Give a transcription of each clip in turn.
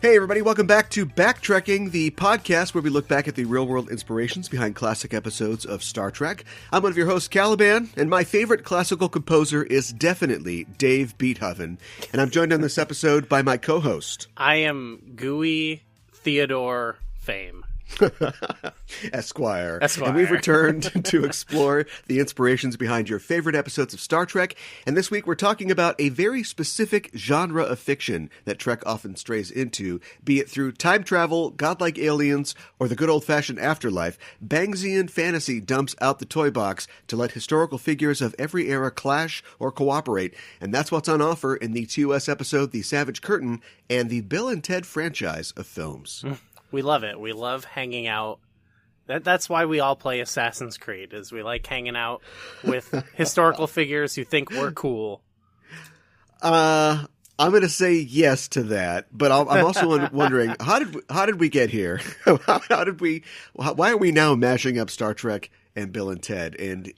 Hey everybody, welcome back to Backtrekking, the podcast where we look back at the real-world inspirations behind classic episodes of Star Trek. I'm one of your hosts, Caliban, and my favorite classical composer is definitely Dave Beethoven, and I'm joined on this episode by my co-host. I am Gooey Theodore Fame. Esquire. And we've returned to explore the inspirations behind your favorite episodes of Star Trek. And this week we're talking about a very specific genre of fiction that Trek often strays into, be it through time travel, godlike aliens, or the good old-fashioned afterlife. Bangsian fantasy dumps out the toy box to let historical figures of every era clash or cooperate. And that's what's on offer in the TOS episode The Savage Curtain and the Bill and Ted franchise of films. We love it. We love hanging out. That's why we all play Assassin's Creed, is we like hanging out with historical figures who think we're cool. I'm going to say yes to that, but I'm also wondering, how did we get here? Why are we now mashing up Star Trek and Bill and Ted? And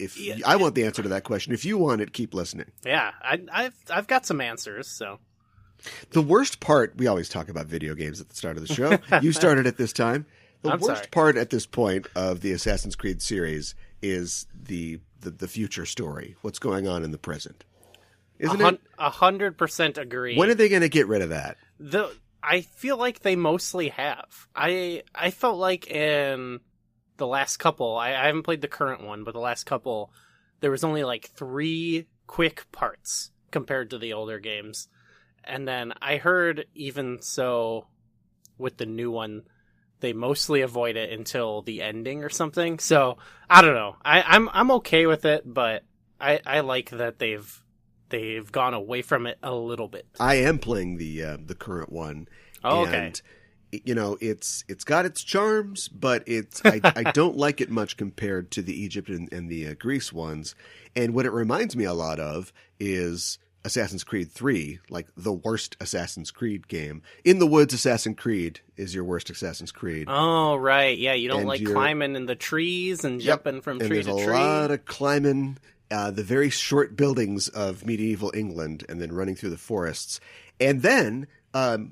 I want the answer to that question. If you want it, keep listening. Yeah, I've got some answers, so. The worst part, we always talk about video games at the start of the show. You started it this time. The worst part at this point of the Assassin's Creed series is the future story, what's going on in the present. Isn't it? 100% agree. When are they going to get rid of that? I feel like they mostly have. I felt like in the last couple, I haven't played the current one, but the last couple, there was only like 3 quick parts compared to the older games. And then I heard, even so, with the new one, they mostly avoid it until the ending or something. So I don't know. I'm okay with it, but I like that they've gone away from it a little bit. I am playing the current one. Oh, okay. And, you know, it's got its charms, but I don't like it much compared to the Egypt and the Greece ones. And what it reminds me a lot of is Assassin's Creed 3, like the worst Assassin's Creed game. In the Woods Assassin's Creed is your worst Assassin's Creed. Oh, right. Yeah, you don't like climbing in the trees and jumping from tree to tree. There's a lot of climbing the very short buildings of medieval England and then running through the forests. And then,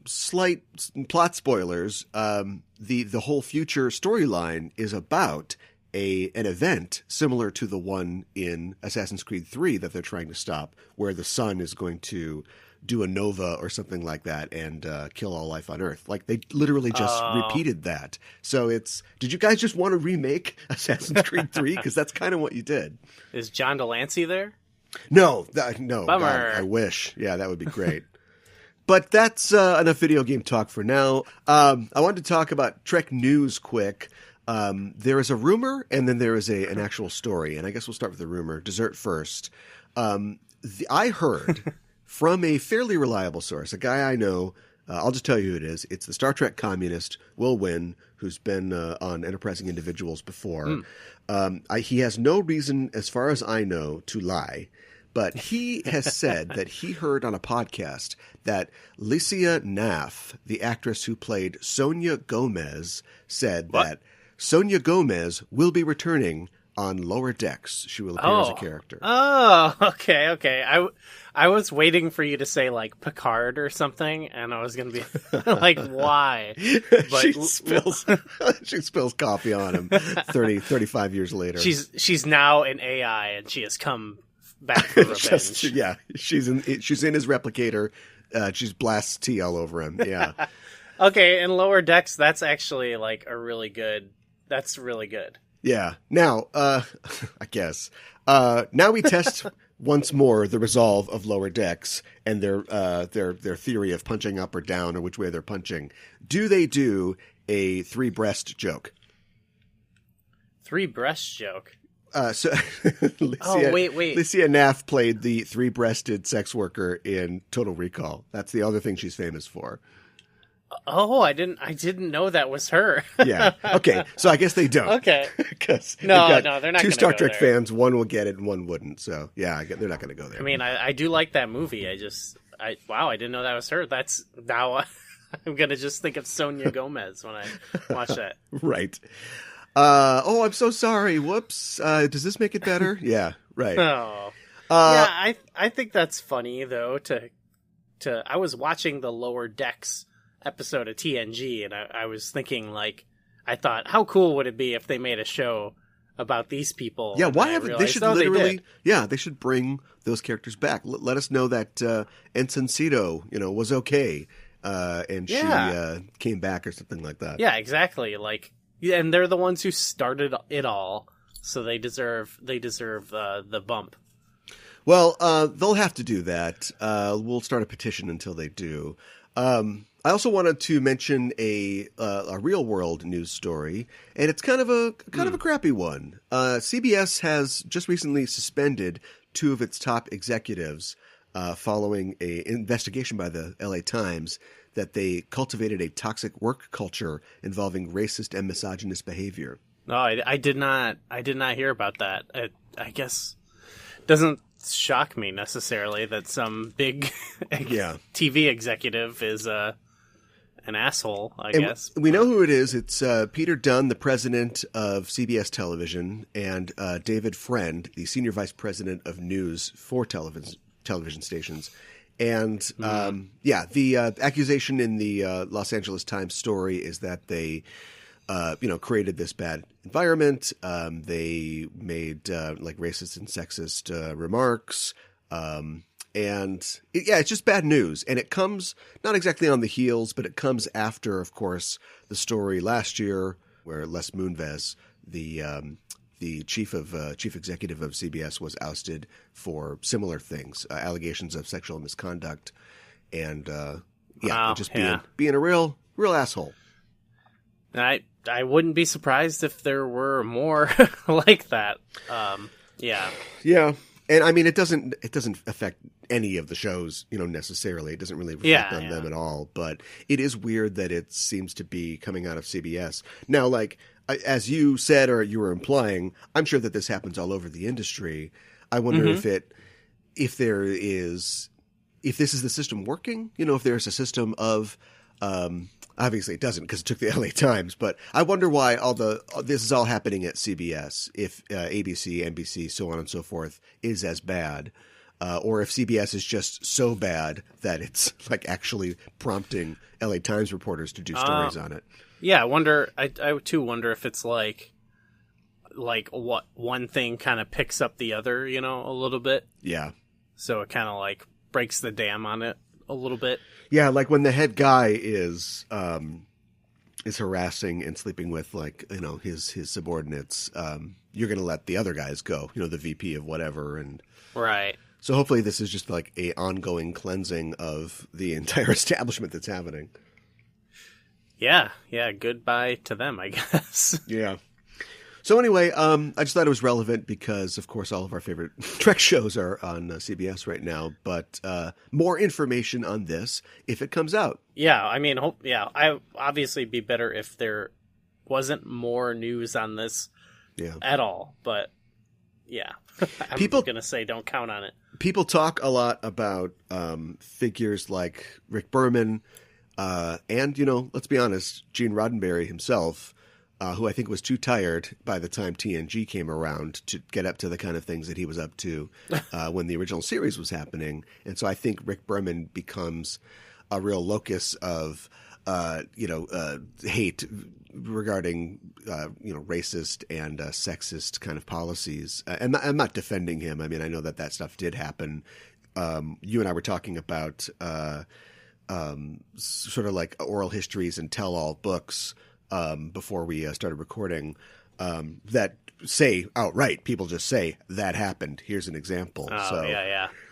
slight plot spoilers, the whole future storyline is about an event similar to the one in Assassin's Creed 3 that they're trying to stop, where the sun is going to do a nova or something like that and kill all life on Earth. Like, they literally just repeated that. So did you guys just want to remake Assassin's Creed 3? Because that's kind of what you did. Is John Delancey there? No. Bummer. God, I wish. Yeah, that would be great. But that's enough video game talk for now. I wanted to talk about Trek news quick. There is a rumor, and then there is an actual story, and I guess we'll start with the rumor. Dessert first. I heard from a fairly reliable source, a guy I know. I'll just tell you who it is. It's the Star Trek communist, Will Wynn, who's been on Enterprising Individuals before. He has no reason, as far as I know, to lie. But he has said that he heard on a podcast that Lycia Naff, the actress who played Sonia Gomez, said that Sonia Gomez will be returning on Lower Decks. She will appear as a character. Oh, okay. I was waiting for you to say, like, Picard or something, and I was going to be like, why? But she spills coffee on him 35 years later. She's now an AI, and she has come back for revenge. She's in his replicator. She's blasts tea all over him. Yeah. Okay, in Lower Decks, that's actually like that's really good. Yeah. Now, I guess. Now we test once more the resolve of Lower Decks and their theory of punching up or down or which way they're punching. Do they do a 3-breast joke? 3-breast joke? Lycia, wait. Lycia Naff played the 3-breasted sex worker in Total Recall. That's the other thing she's famous for. Oh, I didn't know that was her. Yeah. Okay. So I guess they don't. Okay. Because no, they're not. 2 Star Trek fans, one will get it and one wouldn't. So yeah, they're not going to go there. I mean, I do like that movie. I didn't know that was her. That's now I'm going to just think of Sonia Gomez when I watch that. Right. I'm so sorry. Whoops. Does this make it better? Yeah. Right. Oh. Yeah. I think that's funny though. I was watching the Lower Decks episode of TNG, and I was thinking, like, I thought, how cool would it be if they made a show about these people? Yeah, and why I haven't realized, they should oh, literally? They They should bring those characters back. Let us know that Ensign Cito, was okay, and she came back or something like that. Yeah, exactly. Like, and they're the ones who started it all, so they deserve the bump. Well, they'll have to do that. We'll start a petition until they do. I also wanted to mention a real world news story, and it's kind of a crappy one. CBS has just recently suspended 2 of its top executives following an investigation by the LA Times that they cultivated a toxic work culture involving racist and misogynist behavior. No, I did not hear about that. I guess doesn't shock me necessarily that some big TV executive is an asshole, I guess. We know who it is. It's Peter Dunn, the president of CBS Television, and David Friend, the senior vice president of news for television stations. And the accusation in the Los Angeles Times story is that they created this bad environment. They made like racist and sexist remarks. It's just bad news. And it comes not exactly on the heels, but it comes after, of course, the story last year where Les Moonves, the chief executive of CBS, was ousted for similar things, allegations of sexual misconduct, and being a real asshole. I wouldn't be surprised if there were more like that. Yeah. And I mean, it doesn't affect any of the shows, necessarily. It doesn't really reflect on them at all. But it is weird that it seems to be coming out of CBS. Now, like, as you said, or you were implying, I'm sure that this happens all over the industry. I wonder if this is the system working, if there's a system of, obviously it doesn't because it took the LA Times, but I wonder why this is all happening at CBS, if ABC, NBC, so on and so forth is as bad, or if CBS is just so bad that it's like actually prompting LA Times reporters to do stories on it. Yeah, I wonder. I too wonder if it's like what one thing kind of picks up the other, a little bit. Yeah. So it kind of like breaks the dam on it a little bit. Yeah, like when the head guy is harassing and sleeping with his subordinates, you're going to let the other guys go, the VP of whatever, and right. So hopefully this is just like a ongoing cleansing of the entire establishment that's happening. Yeah, goodbye to them, I guess. Yeah. So anyway, I just thought it was relevant because, of course, all of our favorite Trek shows are on CBS right now. But more information on this if it comes out. Yeah, I mean, I obviously be better if there wasn't more news on this at all. But yeah, I'm going to say don't count on it. People talk a lot about figures like Rick Berman and, let's be honest, Gene Roddenberry himself, who I think was too tired by the time TNG came around to get up to the kind of things that he was up to when the original series was happening. And so I think Rick Berman becomes a real locus of, hate regarding, racist and sexist kind of policies. And I'm not defending him. I mean, I know that stuff did happen. You and I were talking about sort of like oral histories and tell-all books before we started recording that say outright, people just say that happened. Here's an example.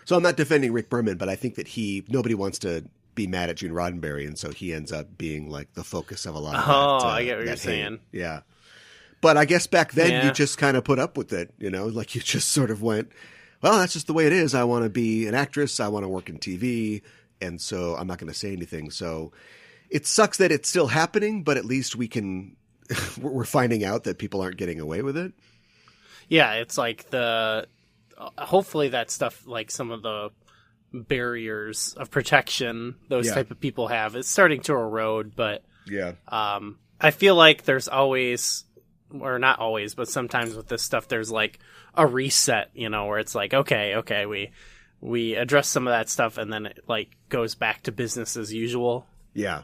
So I'm not defending Rick Berman, but I think that nobody wants to be mad at Gene Roddenberry, and so he ends up being like the focus of a lot of that. I get what you're saying. Yeah. But I guess back then you just kind of put up with it, like you just sort of went, well, that's just the way it is. I want to be an actress. I want to work in TV. And so I'm not going to say anything. So it sucks that it's still happening, but at least we're finding out that people aren't getting away with it. Yeah, it's like hopefully that stuff, like some of the barriers of protection those type of people have, is starting to erode. But I feel like there's always, or not always, but sometimes with this stuff, there's like a reset, where it's like, okay, we address some of that stuff and then it like goes back to business as usual. Yeah.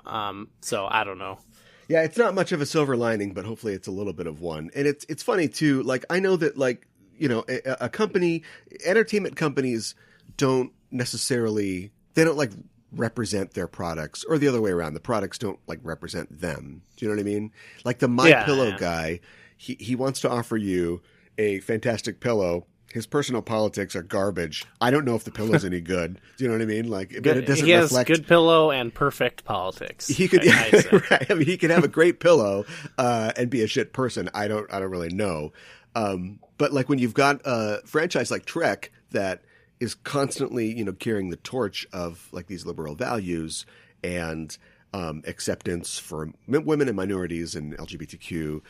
So I don't know. Yeah, it's not much of a silver lining, but hopefully it's a little bit of one. And it's funny too. Like, I know that, like, you know, a company, entertainment companies don't necessarily, they don't like represent their products, or the other way around. The products don't like represent them. Do you know what I mean? Like the My Pillow guy, he wants to offer you a fantastic pillow. His personal politics are garbage. I don't know if the pillow's any good. Do you know what I mean? Like, but it doesn't reflect. He has good pillow and perfect politics. He could, right? I mean, he could have a great pillow and be a shit person. I don't really know. But like when you've got a franchise like Trek that is constantly, you know, carrying the torch of like these liberal values and acceptance for women and minorities and LGBTQ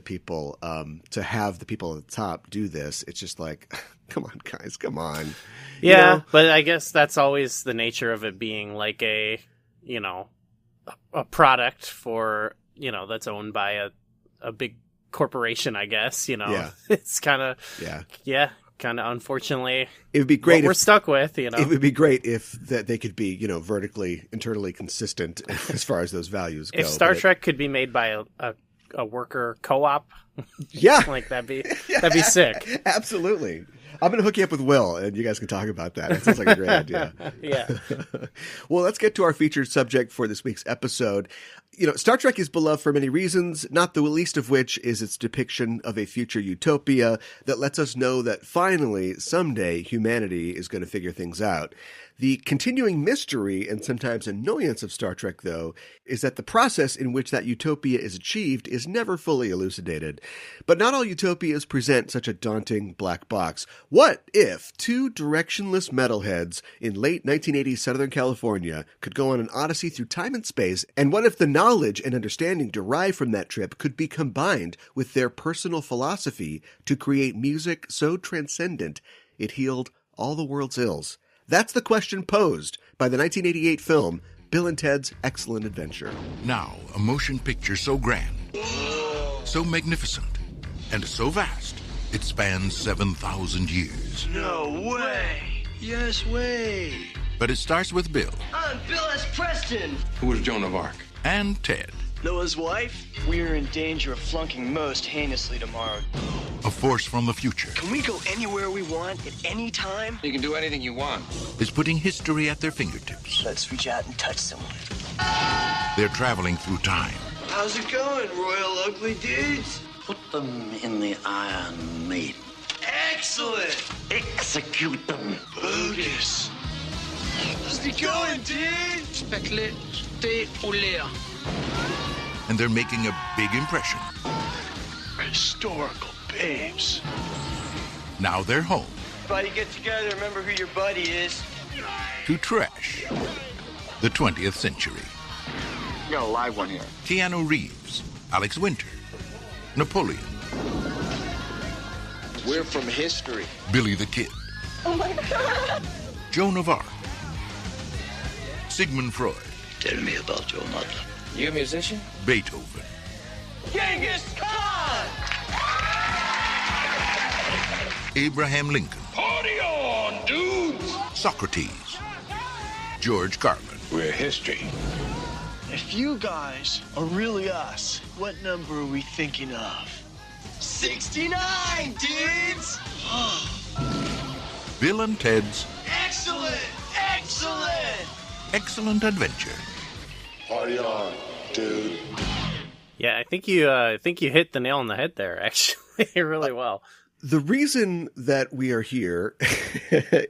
people, to have the people at the top do this, it's just like, come on, guys, come on. Yeah, you know? But I guess that's always the nature of it being like a, you know, a product for, you know, that's owned by a big corporation, I guess, you know. Yeah. It's kind of, kind of unfortunately, it would be great what we're stuck with, you know. It would be great if that they could be, you know, vertically, internally consistent as far as those values go. If Star Trek could be made by a worker co-op, like that'd be sick. Absolutely. I'm going to hook you up with Will, and you guys can talk about that. It sounds like a great idea. Yeah. Well, let's get to our featured subject for this week's episode. You know, Star Trek is beloved for many reasons, not the least of which is its depiction of a future utopia that lets us know that finally, someday, humanity is going to figure things out. The continuing mystery and sometimes annoyance of Star Trek, though, is that the process in which that utopia is achieved is never fully elucidated. But not all utopias present such a daunting black box. What if two directionless metalheads in late 1980s Southern California could go on an odyssey through time and space, and what if the knowledge and understanding derived from that trip could be combined with their personal philosophy to create music so transcendent it healed all the world's ills? That's the question posed by the 1988 film Bill and Ted's Excellent Adventure. Now, a motion picture so grand, so magnificent, and so vast, it spans 7,000 years. No way! Yes way! But it starts with Bill. I'm Bill S. Preston! Who was Joan of Arc? And Ted. Noah's wife? We're in danger of flunking most heinously tomorrow. A force from the future. Can we go anywhere we want at any time? You can do anything you want. Is putting history at their fingertips. Let's reach out and touch someone. They're traveling through time. How's it going, Royal Ugly Dudes? Put them in the Iron Maiden. Excellent! Execute them. Bogus. How's it going, dude? Speclet, stay au l'air. And they're making a big impression. Historical babes. Now they're home. Everybody get together, remember who your buddy is. To trash the 20th century. You got a live one here. Keanu Reeves, Alex Winter, Napoleon. We're from history. Billy the Kid. Oh my God. Joan of Arc. Sigmund Freud. Tell me about your mother. You a musician? Beethoven. Genghis Khan! Abraham Lincoln. Party on, dudes! Socrates. George Carlin. We're history. If you guys are really us, what number are we thinking of? 69, dudes! Bill and Ted's Excellent! Excellent! Excellent Adventure. Party on, dude. Yeah, I think you hit the nail on the head there, actually, really well. The reason that we are here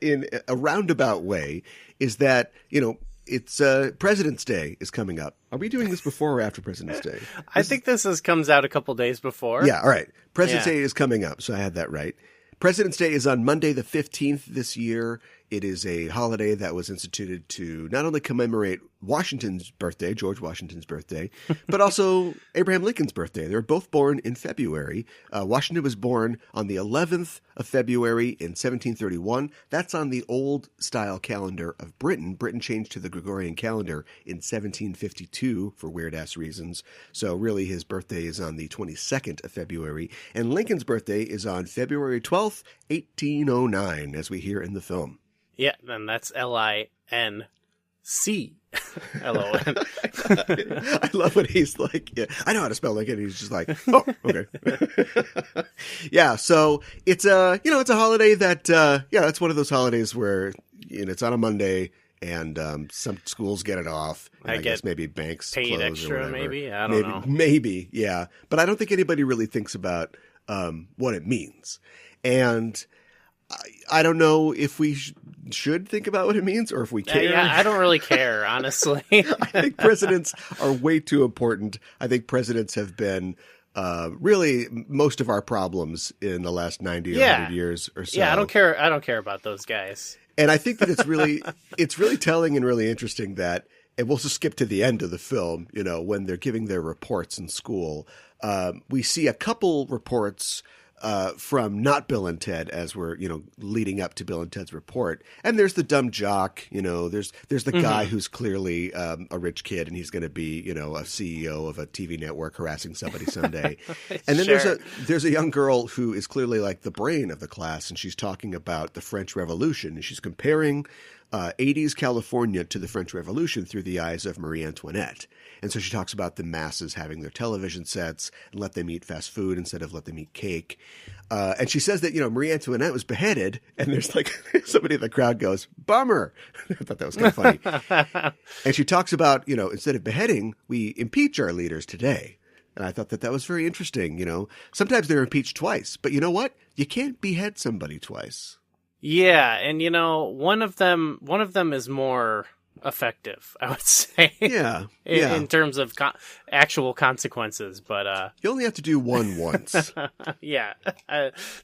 in a roundabout way is that, you know, it's President's Day is coming up. Are we doing this before or after President's Day? I think this comes out a couple days before. Yeah, all right. President's Day is coming up, so I had that right. President's Day is on Monday the 15th this year. It is a holiday that was instituted to not only commemorate Washington's birthday, George Washington's birthday, but also Abraham Lincoln's birthday. They were both born in February. Washington was born on the 11th of February in 1731. That's on the old style calendar of Britain. Britain changed to the Gregorian calendar in 1752 for weird-ass reasons. So really his birthday is on the 22nd of February. And Lincoln's birthday is on February 12th, 1809, as we hear in the film. Yeah, and that's LINC. L-O-N. I love when he's like, yeah, I know how to spell Lincoln. He's just like, oh, okay. Yeah. So it's it's a holiday that, it's one of those holidays where, it's on a Monday and, some schools get it off. And I guess maybe banks paid close extra, or whatever. maybe. I don't know. Maybe. Yeah. But I don't think anybody really thinks about, what it means. And I don't know if we should think about what it means or if we care. Yeah, I don't really care, honestly. I think presidents are way too important. I think presidents have been really most of our problems in the last 90 or 100 years or so. Yeah, I don't care about those guys. And I think that it's really telling and really interesting that, and we'll just skip to the end of the film, when they're giving their reports in school, we see a couple reports from not Bill and Ted as we're, leading up to Bill and Ted's report. And there's the dumb jock, there's the guy who's clearly a rich kid and he's going to be, a CEO of a TV network harassing somebody someday. And then there's a young girl who is clearly like the brain of the class, and she's talking about the French Revolution, and she's comparing 80s California to the French Revolution through the eyes of Marie Antoinette. And so she talks about the masses having their television sets and let them eat fast food instead of let them eat cake. And she says that, Marie Antoinette was beheaded, and there's like somebody in the crowd goes, bummer. I thought that was kind of funny. And she talks about, instead of beheading, we impeach our leaders today. And I thought that was very interesting. Sometimes they're impeached twice, but you know what? You can't behead somebody twice. Yeah, and one of them is more effective, I would say. Yeah, in terms of actual consequences, but you only have to do one once. Yeah,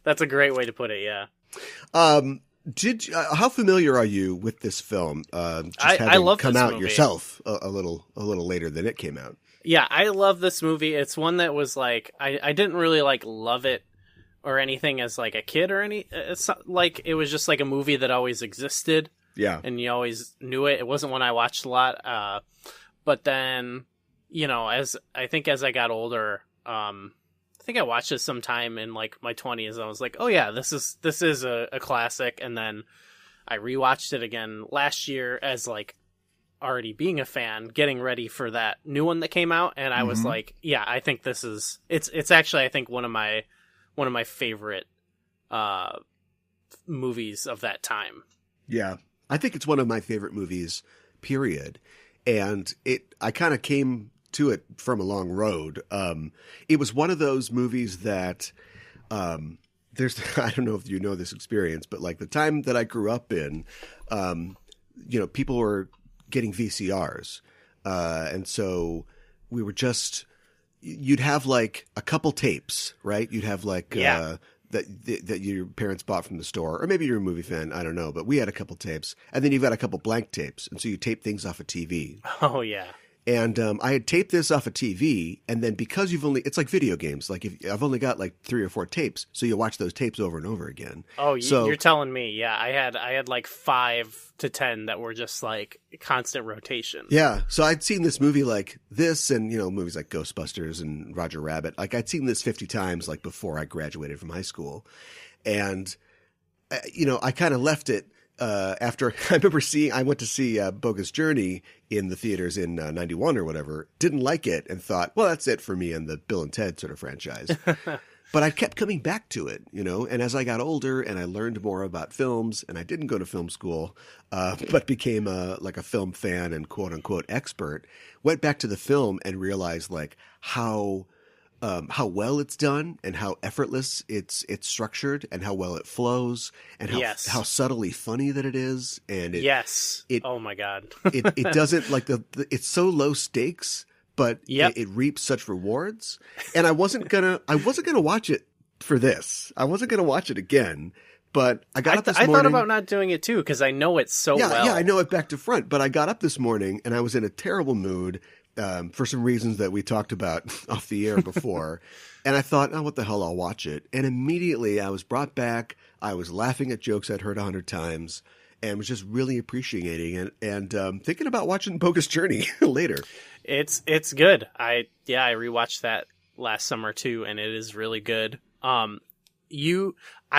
that's a great way to put it. Yeah. How familiar are you with this film? I love come this out movie. yourself a little later than it came out. Yeah, I love this movie. It's one that was like I didn't really like love it or anything as like a kid or any. It's not, like it was just like a movie that always existed. Yeah, and you always knew it. It wasn't one I watched a lot. But then, as I got older, I think I watched this sometime in like my 20s. I was like, oh yeah, this is a classic. And then I rewatched it again last year as like already being a fan, getting ready for that new one that came out. And I was like, yeah, I think it's actually, I think one of my favorite movies of that time. Yeah. I think it's one of my favorite movies, period. And I kind of came to it from a long road. It was one of those movies that I don't know if you know this experience, but like the time that I grew up in, people were getting VCRs. And so we were you'd have like a couple tapes, right? You'd have like, that your parents bought from the store, or maybe you're a movie fan, I don't know, but we had a couple tapes, and then you've got a couple blank tapes, and so you tape things off a TV. Oh yeah. And I had taped this off a TV, and then because it's like video games, like I've only got like 3 or 4 tapes, so you watch those tapes over and over again. Oh, you're telling me? Yeah, I had like 5 to 10 that were just like constant rotation. Yeah, so I'd seen this movie like this, and movies like Ghostbusters and Roger Rabbit. Like I'd seen this 50 times, like before I graduated from high school, and I kind of left it. After I went to see Bogus Journey in the theaters in 91 or whatever, didn't like it and thought, well, that's it for me and the Bill and Ted sort of franchise. But I kept coming back to it, and as I got older and I learned more about films, and I didn't go to film school, but became a film fan and quote unquote expert, went back to the film and realized like how well it's done and how effortless it's structured and how well it flows and how subtly funny that it is. And oh my God. it doesn't like it's so low stakes, but it reaps such rewards. And I wasn't gonna watch it for this. I wasn't gonna watch it again. But I got up this morning. I thought about not doing it too because I know it so well. Yeah, I know it back to front. But I got up this morning and I was in a terrible mood. For some reasons that we talked about off the air before. And I thought, oh, what the hell, I'll watch it. And immediately I was brought back. I was laughing at jokes I'd heard 100 times and was just really appreciating it and thinking about watching Bogus Journey later. It's good. I rewatched that last summer too, and it is really good. I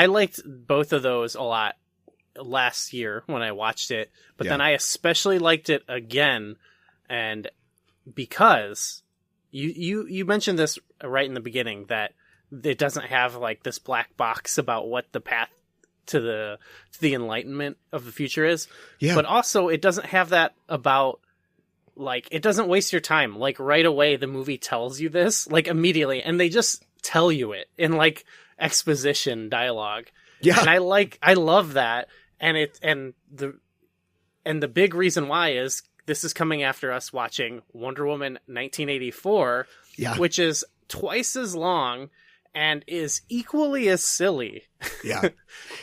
liked both of those a lot last year when I watched it, but then I especially liked it again And because you mentioned this right in the beginning, that it doesn't have like this black box about what the path to the enlightenment of the future is. Yeah. But also it doesn't have that about, like, it doesn't waste your time. Like, right away the movie tells you this, like, immediately, and they just tell you it in like exposition dialogue. Yeah. And I love that. And the big reason why is this is coming after us watching Wonder Woman 1984, Yeah. which is twice as long and is equally as silly. Yeah.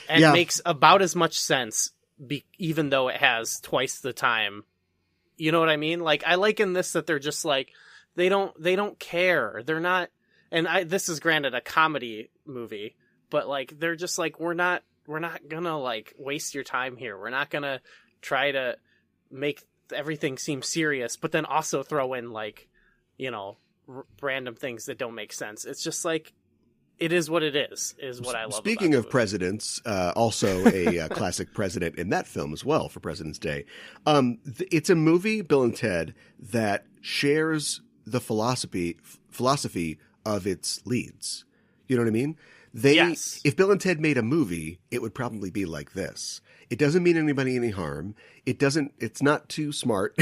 And Yeah. makes about as much sense, even though it has twice the time. You know what I mean? Like, I like in this that they're just like, they don't care. They're not, and this is granted a comedy movie, but like, they're just like, we're not gonna like waste your time here. We're not gonna try to make everything seem serious, but then also throw in like, you know, random things that don't make sense. It's just like, it is what it is what I love. Speaking about of presidents, also a classic president in that film as well for President's Day. It's a movie, Bill and Ted, that shares the philosophy of its leads. You know what I mean? Yes. If Bill and Ted made a movie, it would probably be like this. It doesn't mean anybody any harm. It's not too smart,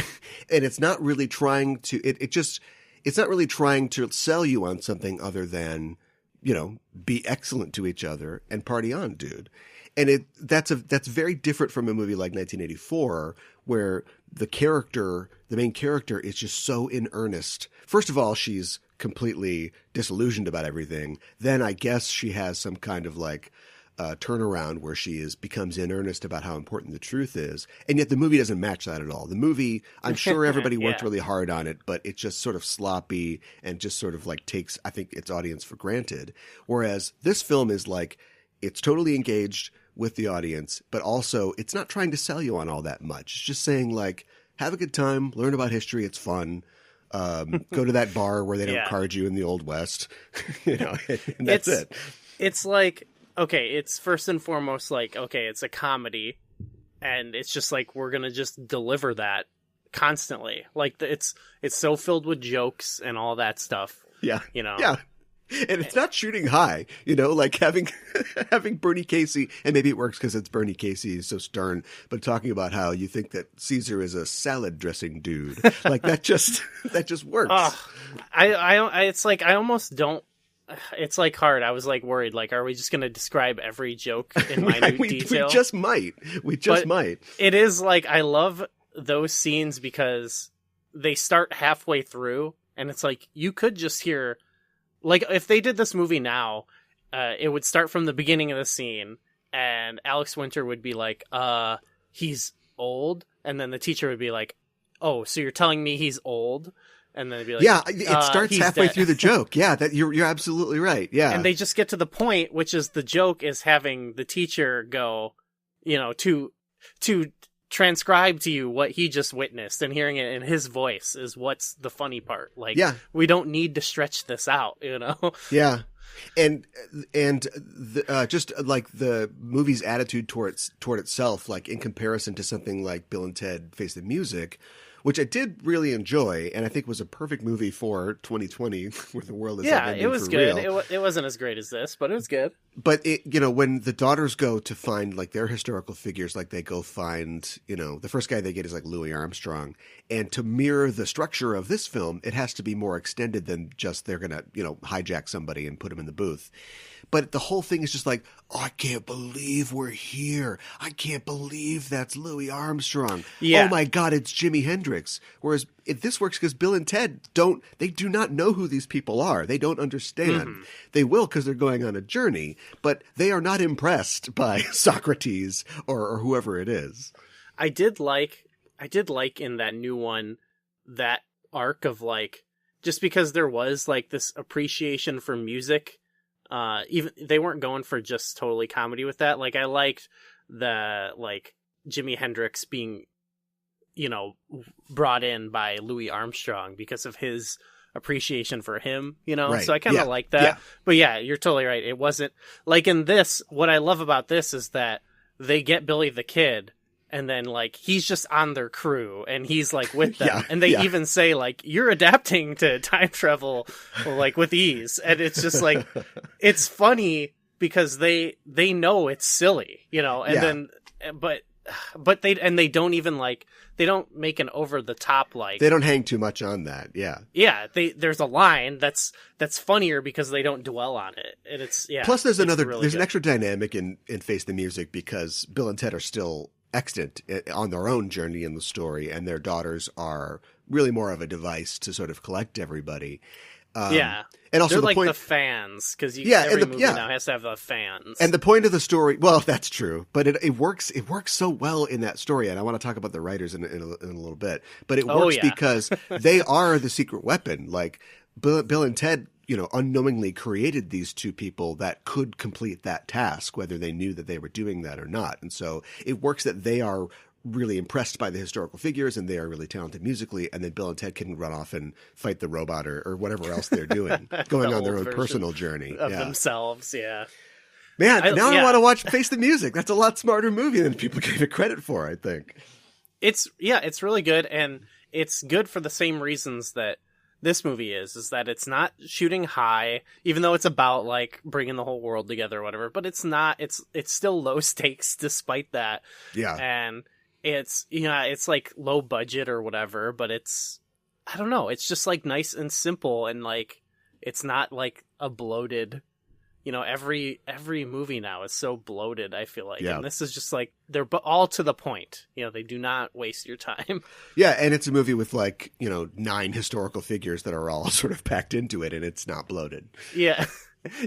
and it's not really trying to. It's not really trying to sell you on something other than, you know, be excellent to each other and party on, dude. And that's very different from a movie like 1984, where the main character is just so in earnest. First of all, she's completely disillusioned about everything. Then I guess she has some kind of like turnaround where she becomes in earnest about how important the truth is. And yet the movie doesn't match that at all. The movie, I'm sure everybody worked really hard on it, but it's just sort of sloppy and just sort of like takes, I think, its audience for granted. Whereas this film is like, it's totally engaged with the audience, but also it's not trying to sell you on all that much. It's just saying like, have a good time, learn about history. It's fun. Go to that bar where they don't card you in the Old West, you know, and that's it. It's like, okay, it's first and foremost like, okay, it's a comedy, and it's just like, we're gonna just deliver that constantly. Like, it's so filled with jokes and all that stuff. Yeah. You know? Yeah. And it's not shooting high, you know, like having Bernie Casey, and maybe it works because it's Bernie Casey, he's so stern, but talking about how you think that Caesar is a salad dressing dude, like that just works. It's like, I almost don't. It's like hard. I was like worried. Like, are we just going to describe every joke in minute detail? We just might. Might. It is like, I love those scenes because they start halfway through, and it's like, you could just hear. Like, if they did this movie now, it would start from the beginning of the scene, and Alex Winter would be like, he's old, and then the teacher would be like, oh, so you're telling me he's old? And then they'd be like, yeah, it starts halfway through the joke. Yeah, that you're absolutely right. Yeah. And they just get to the point, which is the joke is having the teacher go, you know, to transcribe to you what he just witnessed, and hearing it in his voice is what's the funny part. Like, we don't need to stretch this out, you know? Yeah. And just like the movie's attitude toward itself, like in comparison to something like Bill and Ted Face the Music, which I did really enjoy, and I think was a perfect movie for 2020, where the world is like, it was good. It wasn't as great as this, but it was good. But you know, when the daughters go to find like their historical figures, like they go find, you know, the first guy they get is like Louis Armstrong, and to mirror the structure of this film, it has to be more extended than just they're gonna, you know, hijack somebody and put him in the booth. But the whole thing is just like, oh, I can't believe we're here. I can't believe that's Louis Armstrong. Yeah. Oh my God, it's Jimi Hendrix. Whereas this works because Bill and Ted do not know who these people are. They don't understand. Mm-hmm. They will because they're going on a journey, but they are not impressed by Socrates or whoever it is. I did like in that new one, that arc of like, just because there was like this appreciation for music. Even they weren't going for just totally comedy with that. Like, I liked the like Jimi Hendrix being, you know, brought in by Louis Armstrong because of his appreciation for him, you know. Right. So I kind of like that. Yeah. But yeah, you're totally right. It wasn't like in this. What I love about this is that they get Billy the Kid, and then like he's just on their crew and he's like with them, Yeah, and they yeah. even say like you're adapting to time travel like with ease, and it's just like it's funny because they know it's silly, you know, and Yeah. then but they don't even like they don't make an over the top like They don't hang too much on that. Yeah. yeah, there's a line that's funnier because they don't dwell on it, and it's Plus, there's it's really there's an good. extra dynamic in Face the Music because Bill and Ted are still extant on their own journey in the story, and their daughters are really more of a device to sort of collect everybody. Yeah, and also they're the like point, the fans because Yeah, every and movie yeah. now has to have the fans. and the point of the story. Well, that's true, but it works. It works so well in that story, and I want to talk about the writers in a little bit. But it Oh, works yeah. because they are the secret weapon. Like Bill and Ted, you know, unknowingly created these two people that could complete that task, whether they knew that they were doing that or not. And so it works that they are really impressed by the historical figures and they are really talented musically, and then Bill and Ted can run off and fight the robot or whatever else they're doing, going The on their old own version personal journey. of Yeah. themselves. Yeah, Man, I now I want to yeah. watch Face the Music. That's a lot smarter movie than people gave it credit for, I think. it's really good, and it's good for the same reasons that this movie is that it's not shooting high, even though it's about like bringing the whole world together or whatever, but it's not, it's still low stakes despite that. Yeah. And it's, you know, it's like low budget or whatever, but it's, I don't know, it's just like nice and simple, and like it's not like a bloated, you know, every movie now is so bloated, I feel like. Yeah. And this is just like, they're all to the point. You know, they do not waste your time. Yeah, and it's a movie with like, you know, 9 historical figures that are all sort of packed into it, and it's not bloated. Yeah.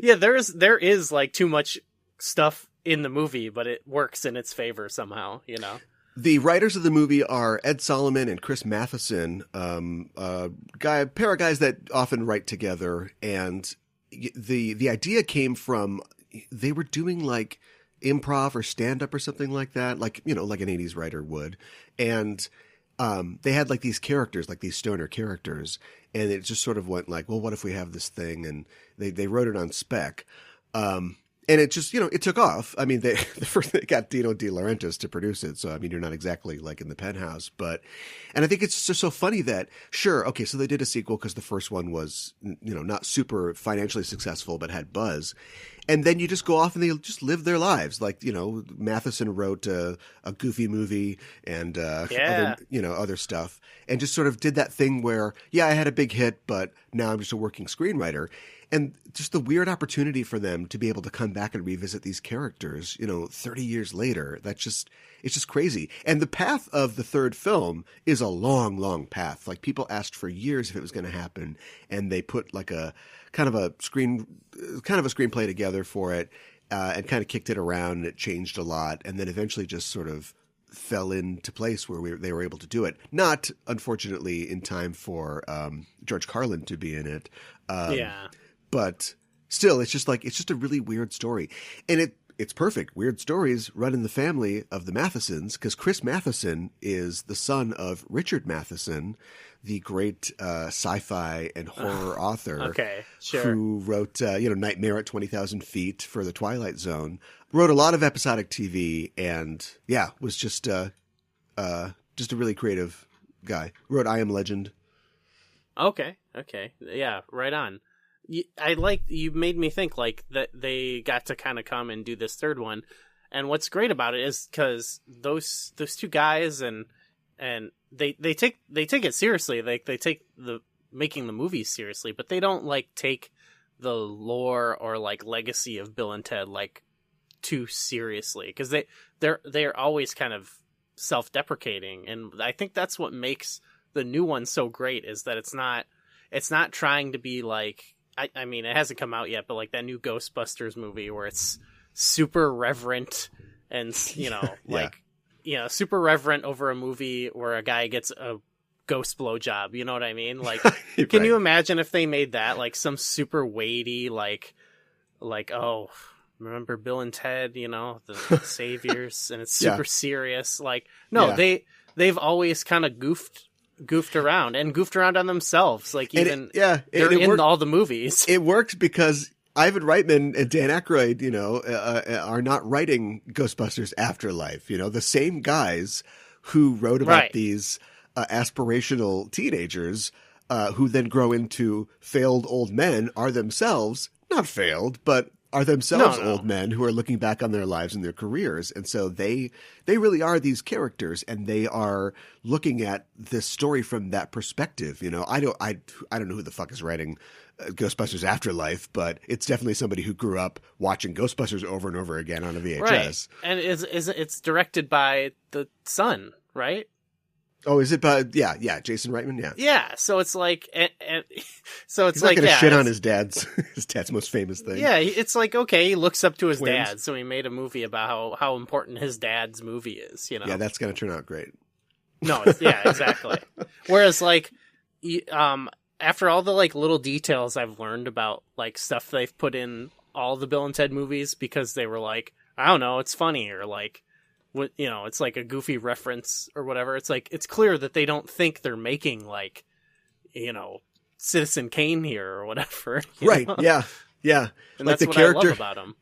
Yeah, there is like too much stuff in the movie, but it works in its favor somehow, you know? The writers of the movie are Ed Solomon and Chris Matheson, a pair of guys that often write together. And the idea came from, they were doing like improv or stand up or something like that, like, you know, like an 80s writer would. And they had like these characters, like these stoner characters. And it just sort of went like, well, what if we have this thing? And they wrote it on spec. And it just, you know, it took off. I mean, they got Dino De Laurentiis to produce it. So, I mean, you're not exactly like in the penthouse, and I think it's just so funny that, sure, okay, so they did a sequel because the first one was, you know, not super financially successful, but had buzz. And then you just go off and they just live their lives. Like, you know, Matheson wrote a Goofy movie and, other stuff, and just sort of did that thing where, yeah, I had a big hit, but now I'm just a working screenwriter. And just the weird opportunity for them to be able to come back and revisit these characters, you know, 30 years later. It's just crazy. And the path of the third film is a long, long path. Like, people asked for years if it was going to happen, and they put like a kind of a screenplay together for it, and kind of kicked it around, and it changed a lot, and then eventually just sort of fell into place where they were able to do it. Not, unfortunately, in time for George Carlin to be in it. Yeah. But still, it's just a really weird story. And it's perfect. Weird stories run in the family of the Mathesons, because Chris Matheson is the son of Richard Matheson, the great sci-fi and horror author. Okay, sure. Who wrote, Nightmare at 20,000 Feet for The Twilight Zone. Wrote a lot of episodic TV, and yeah, was just a really creative guy. Wrote I Am Legend. Okay. Yeah, right on. You made me think like that they got to kind of come and do this third one, and what's great about it is because those two guys and they take it seriously. Like, they take the making the movies seriously, but they don't like take the lore or like legacy of Bill and Ted like too seriously, because they're always kind of self-deprecating, and I think that's what makes the new one so great, is that it's not trying to be like, I mean, it hasn't come out yet, but like that new Ghostbusters movie where it's super reverent and, you know, like, you know, super reverent over a movie where a guy gets a ghost blowjob. You know what I mean? Like, Right. Can you imagine if they made that like some super weighty, like, oh, remember Bill and Ted, you know, the saviors, and it's super serious. Like, no, they've always kind of goofed around on themselves. Like, even they're in all the movies. It worked because Ivan Reitman and Dan Aykroyd, are not writing Ghostbusters Afterlife. The same guys who wrote about these aspirational teenagers who then grow into failed old men are themselves not failed, but are themselves old men who are looking back on their lives and their careers. And so they really are these characters, and they are looking at this story from that perspective. I don't know who the fuck is writing Ghostbusters Afterlife, but it's definitely somebody who grew up watching Ghostbusters over and over again on a VHS. Right. And it's directed by the son, right? Oh, is it? Yeah, Jason Reitman. Yeah. Yeah. So it's like, so it's He's like, not going to shit on his dad's most famous thing. Yeah, it's like, okay, he looks up to his Twins. dad, so he made a movie about how important his dad's movie is. Yeah, that's going to turn out great. No, exactly. Whereas, like, after all the like little details I've learned about like stuff they've put in all the Bill and Ted movies because they were like, I don't know, it's funny, or like, it's like a goofy reference or whatever. It's like, it's clear that they don't think they're making like, Citizen Kane here or whatever. Right. know? Yeah. And like that's the what character, I love about him.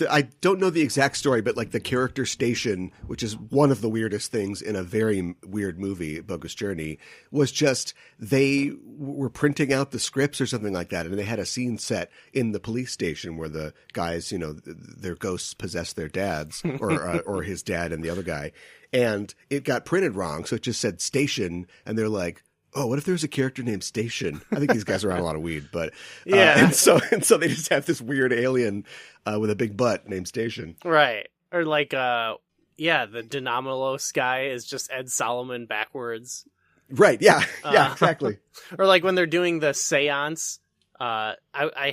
I don't know the exact story, but like the character station, which is one of the weirdest things in a very weird movie, Bogus Journey, was just they were printing out the scripts or something like that, and they had a scene set in the police station where the guys, their ghosts possessed their dads or his dad and the other guy, and it got printed wrong, so it just said station, and they're like, oh, what if there's a character named Station? I think these guys are on a lot of weed, but yeah. And so they just have this weird alien with a big butt named Station. Right. Or like, the Denomalos guy is just Ed Solomon backwards. Right. Yeah. Yeah. Exactly. Or like when they're doing the seance, I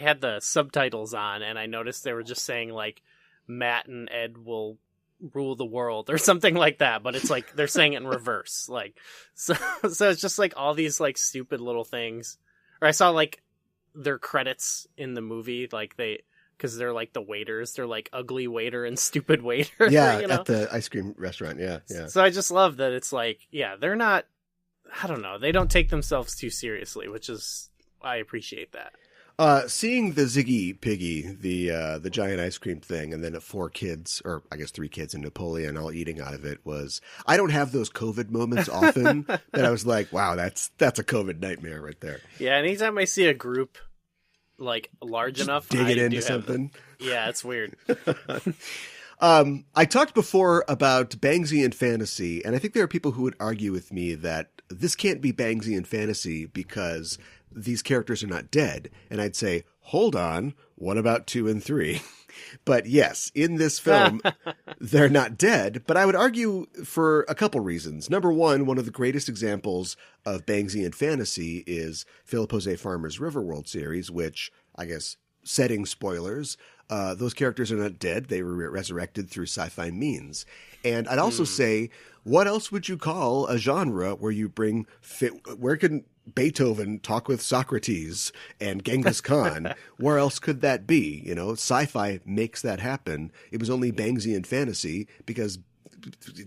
had the subtitles on and I noticed they were just saying like Matt and Ed will rule the world or something like that, but it's like they're saying it in reverse, like so it's just like all these like stupid little things. Or I saw like their credits in the movie, like because they're like the waiters, they're like ugly waiter and stupid waiter. Yeah, at the ice cream restaurant. Yeah. So I just love that it's like, they're not, I don't know, they don't take themselves too seriously, which is, I appreciate that. Seeing the Ziggy Piggy, the giant ice cream thing, and then 4 kids, or I guess 3 kids and Napoleon all eating out of it was, I don't have those COVID moments often, but I was like, wow, that's a COVID nightmare right there. Yeah, anytime I see a group like large Just enough, dig it into something. Yeah, it's weird. I talked before about Bangsian fantasy, and I think there are people who would argue with me that this can't be Bangsian fantasy because these characters are not dead. And I'd say, hold on, what about 2 and 3? But yes, in this film, they're not dead. But I would argue for a couple reasons. Number one of the greatest examples of Bangsian fantasy is Philip Jose Farmer's Riverworld series, which, I guess, setting spoilers, those characters are not dead. They were resurrected through sci-fi means. And I'd also say, what else would you call a genre where you bring where can Beethoven talk with Socrates and Genghis Khan? Where else could that be? Sci-fi makes that happen. It was only Bangsian fantasy because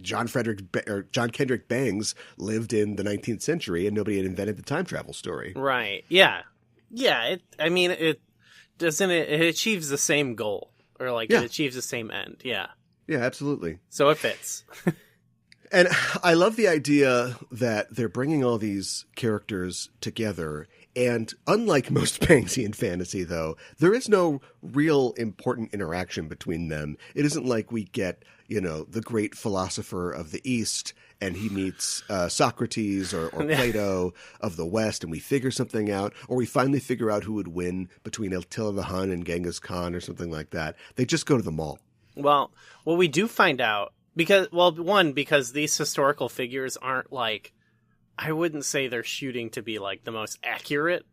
John Kendrick Bangs lived in the 19th century and nobody had invented the time travel story. Right. Yeah. Yeah. It achieves the same goal, or like it achieves the same end. Yeah. Yeah, absolutely. So it fits. And I love the idea that they're bringing all these characters together. And unlike most Bangsian fantasy, though, there is no real important interaction between them. It isn't like we get, the great philosopher of the East and he meets Socrates or Plato of the West and we figure something out, or we finally figure out who would win between Attila the Hun and Genghis Khan or something like that. They just go to the mall. Well, we do find out because these historical figures aren't like, I wouldn't say they're shooting to be like the most accurate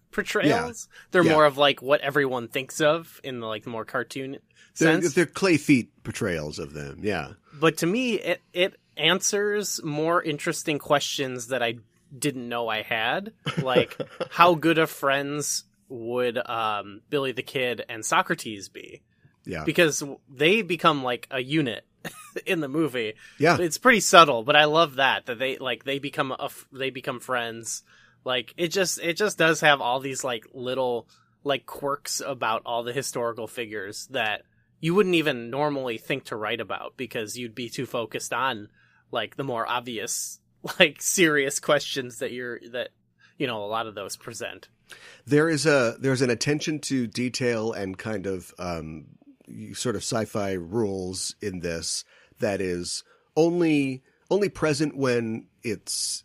portrayals. Yeah. They're more of like what everyone thinks of in the like more cartoon sense. They're clay feet portrayals of them. Yeah. But to me, it answers more interesting questions that I didn't know I had. Like, how good of friends would Billy the Kid and Socrates be? Yeah. Because they become like a unit in the movie. Yeah. It's pretty subtle, but I love that they become friends. Like it just does have all these like little like quirks about all the historical figures that you wouldn't even normally think to write about because you'd be too focused on like the more obvious, like serious questions that a lot of those present. There's an attention to detail and kind of sort of sci-fi rules in this that is only present when it's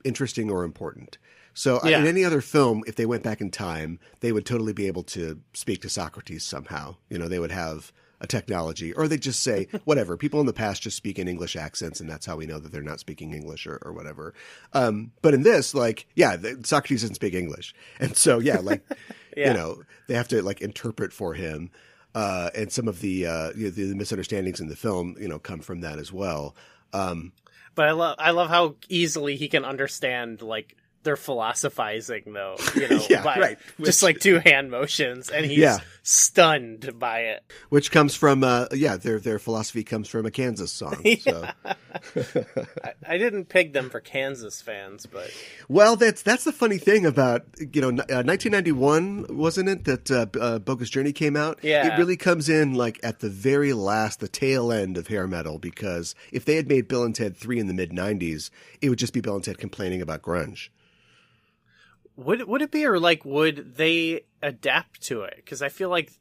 interesting or important. So in any other film, if they went back in time, they would totally be able to speak to Socrates somehow. They would have a technology, or they'd just say, whatever, people in the past just speak in English accents, and that's how we know that they're not speaking English or whatever. But in this, Socrates doesn't speak English. And so, they have to like interpret for him. And some of the misunderstandings in the film, come from that as well. But I love how easily he can understand like their philosophizing though, just like two hand motions, and he's stunned by it. Which comes from their philosophy comes from a Kansas song. So I didn't peg them for Kansas fans, but that's the funny thing about 1991, wasn't it, that Bogus Journey came out? Yeah, it really comes in like at the very last, the tail end of hair metal, because if they had made Bill and Ted 3 in the mid 90s, it would just be Bill and Ted complaining about grunge. Would it be, or like would they adapt to it? Because I feel like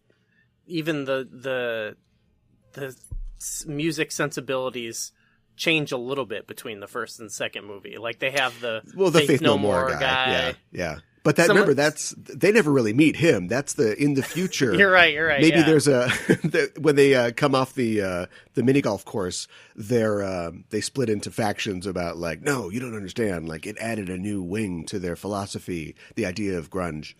even the music sensibilities change a little bit between the first and second movie. Like they have the Faith No More guy. Yeah. But they never really meet him. That's in the future. You're right. Maybe there's when they come off the mini golf course, they split into factions about like, no, you don't understand. Like it added a new wing to their philosophy, the idea of grunge.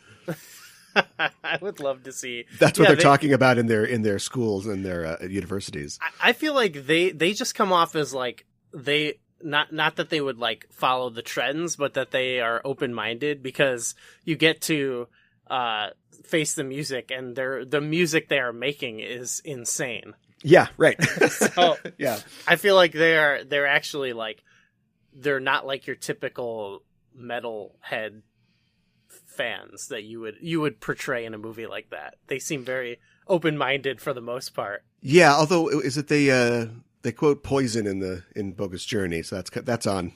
I would love to see. That's what they're talking about in their schools and their universities. I feel like they just come off as like they. Not that they would like follow the trends, but that they are open-minded, because you get to face the music, and the music they are making is insane. Yeah, right. So yeah, I feel like they're actually like, they're not like your typical metalhead fans that you would portray in a movie like that. They seem very open-minded for the most part. Yeah, although is it they quote Poison in Bogus Journey, so that's on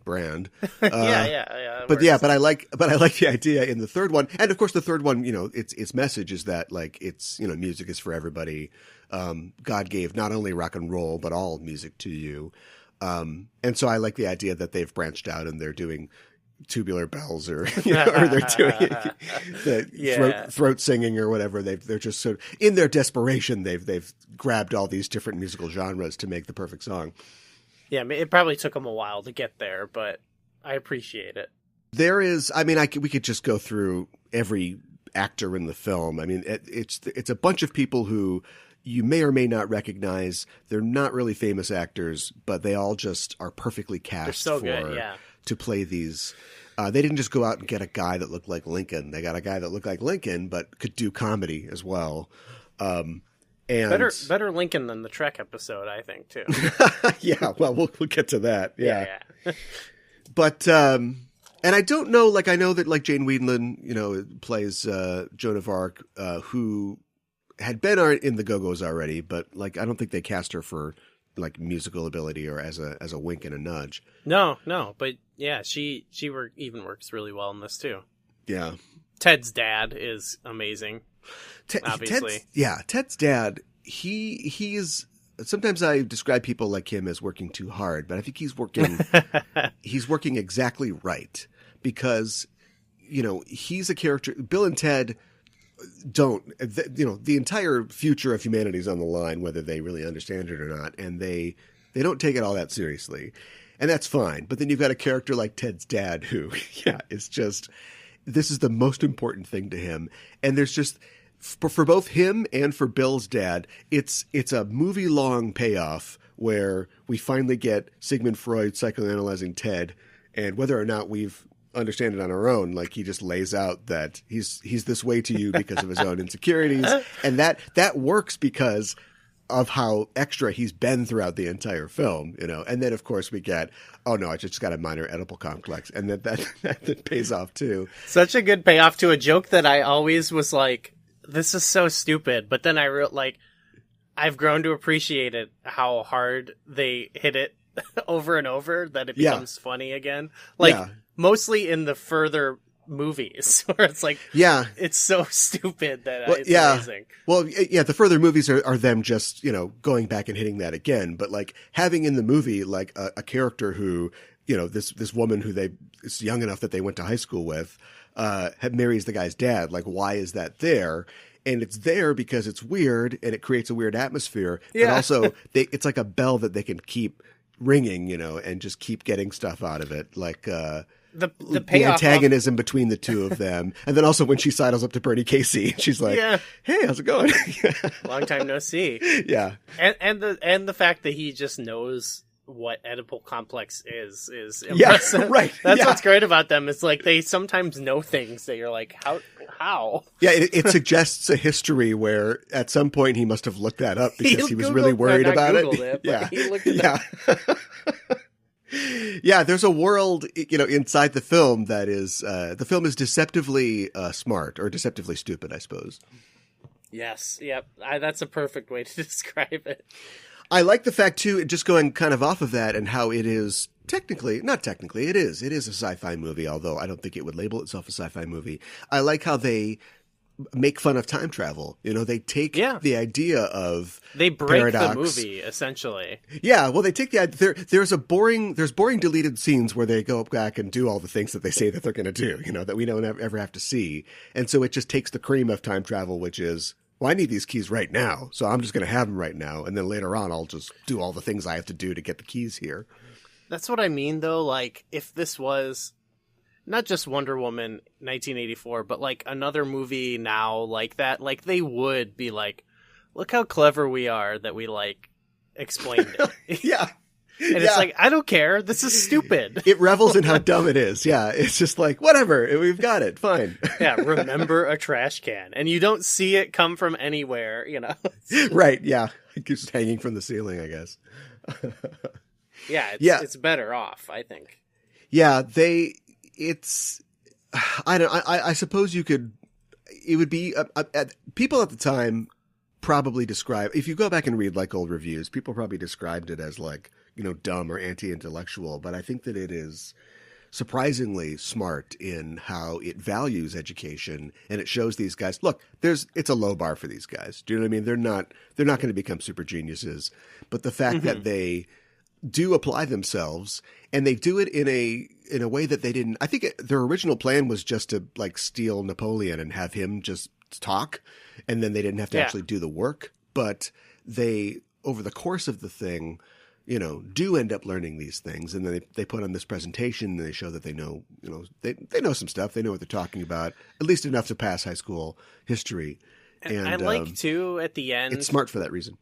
brand. Yeah. But I like the idea in the third one, and of course the third one, its message is that like it's music is for everybody. God gave not only rock and roll but all music to you, and so I like the idea that they've branched out and they're doing Tubular Bells or they're doing the throat singing or whatever. They're just sort of in their desperation. They've grabbed all these different musical genres to make the perfect song. Yeah, it probably took them a while to get there, but I appreciate it. There is, we could just go through every actor in the film. I mean, it's a bunch of people who you may or may not recognize. They're not really famous actors, but they all just are perfectly cast to play these. They didn't just go out and get a guy that looked like Lincoln. They got a guy that looked like Lincoln, but could do comedy as well. And better Lincoln than the Trek episode, I think, too. Yeah, well, we'll get to that. Yeah. But and I don't know. Like, I know that like Jane Wiedlin, plays Joan of Arc, who had been in the Go-Go's already, but like I don't think they cast her for like musical ability or as a wink and a nudge. No, but yeah, she even works really well in this too. Yeah. Ted's dad is amazing. Obviously. Ted's dad, he is, sometimes I describe people like him as working too hard, but I think he's working exactly right, because he's a character. Bill and Ted the entire future of humanity is on the line, whether they really understand it or not, and they don't take it all that seriously, and that's fine. But then you've got a character like Ted's dad who, is just, this is the most important thing to him, and there's just for both him and for Bill's dad, it's a movie long payoff where we finally get Sigmund Freud psychoanalyzing Ted, and whether or not we've understand it on our own, like he just lays out that he's this way to you because of his own insecurities, and that works because of how extra he's been throughout the entire film, you know. And then, of course, we get, oh, no, I just got a minor Oedipal complex. And that pays off, too. Such a good payoff to a joke that I always was like, this is so stupid. But then I've grown to appreciate it, how hard they hit it over and over, that it becomes funny again. Mostly in the further movies where it's like, it's so stupid that it's amazing. Well, yeah, the further movies are them just, you know, going back and hitting that again. But like having in the movie, like a character who, you know, this woman who is young enough that they went to high school with, marries the guy's dad. Like, why is that there? And it's there because it's weird and it creates a weird atmosphere. Yeah. But also it's like a bell that they can keep ringing, you know, and just keep getting stuff out of it. Like, the antagonism between the two of them. And then also when she sidles up to Bernie Casey, she's like, hey, how's it going? Long time no see. Yeah. And the fact that he just knows what Oedipal complex is impressive. Yeah, right. That's what's great about them. It's like they sometimes know things that you're like, how? Yeah, it suggests a history where at some point he must have looked that up because he was really worried about it. Yeah. He looked it up. Yeah, there's a world, you know, inside the film that is, the film is deceptively smart or deceptively stupid, I suppose. Yes, yep. That's a perfect way to describe it. I like the fact, too, just going kind of off of that and how it is not technically, it is a sci-fi movie, although I don't think it would label itself a sci-fi movie. I like how they make fun of time travel. You know, they take the idea of they break paradox. The movie essentially. Yeah, well, they take the idea. There's boring deleted scenes where they go back and do all the things that they say that they're going to do. You know, that we don't ever have to see, and so it just takes the cream of time travel, which is, well, I need these keys right now, so I'm just going to have them right now, and then later on I'll just do all the things I have to do to get the keys here. That's what I mean, though. Like, if this was not just Wonder Woman 1984, but like another movie now like that, like they would be like, look how clever we are that we like explained it. Yeah. And it's like, I don't care. This is stupid. It revels in how dumb it is. Yeah. It's just like, whatever. We've got it. Fine. Yeah. Remember a trash can. And you don't see it come from anywhere, you know? Right. Yeah. It keeps hanging from the ceiling, I guess. It's better off, I think. Yeah. I suppose it would be, people at the time probably describe, if you go back and read like old reviews, people probably described it as like, you know, dumb or anti-intellectual, but I think that it is surprisingly smart in how it values education, and it shows these guys, look, it's a low bar for these guys. Do you know what I mean? They're not going to become super geniuses, but the fact that they do apply themselves, and they do it in a way that they didn't. I think their original plan was just to like steal Napoleon and have him just talk, and then they didn't have to actually do the work. But they, over the course of the thing, you know, do end up learning these things, and then they put on this presentation and they show that they know, you know, they know some stuff. They know what they're talking about, at least enough to pass high school history. And I like too at the end. It's smart for that reason.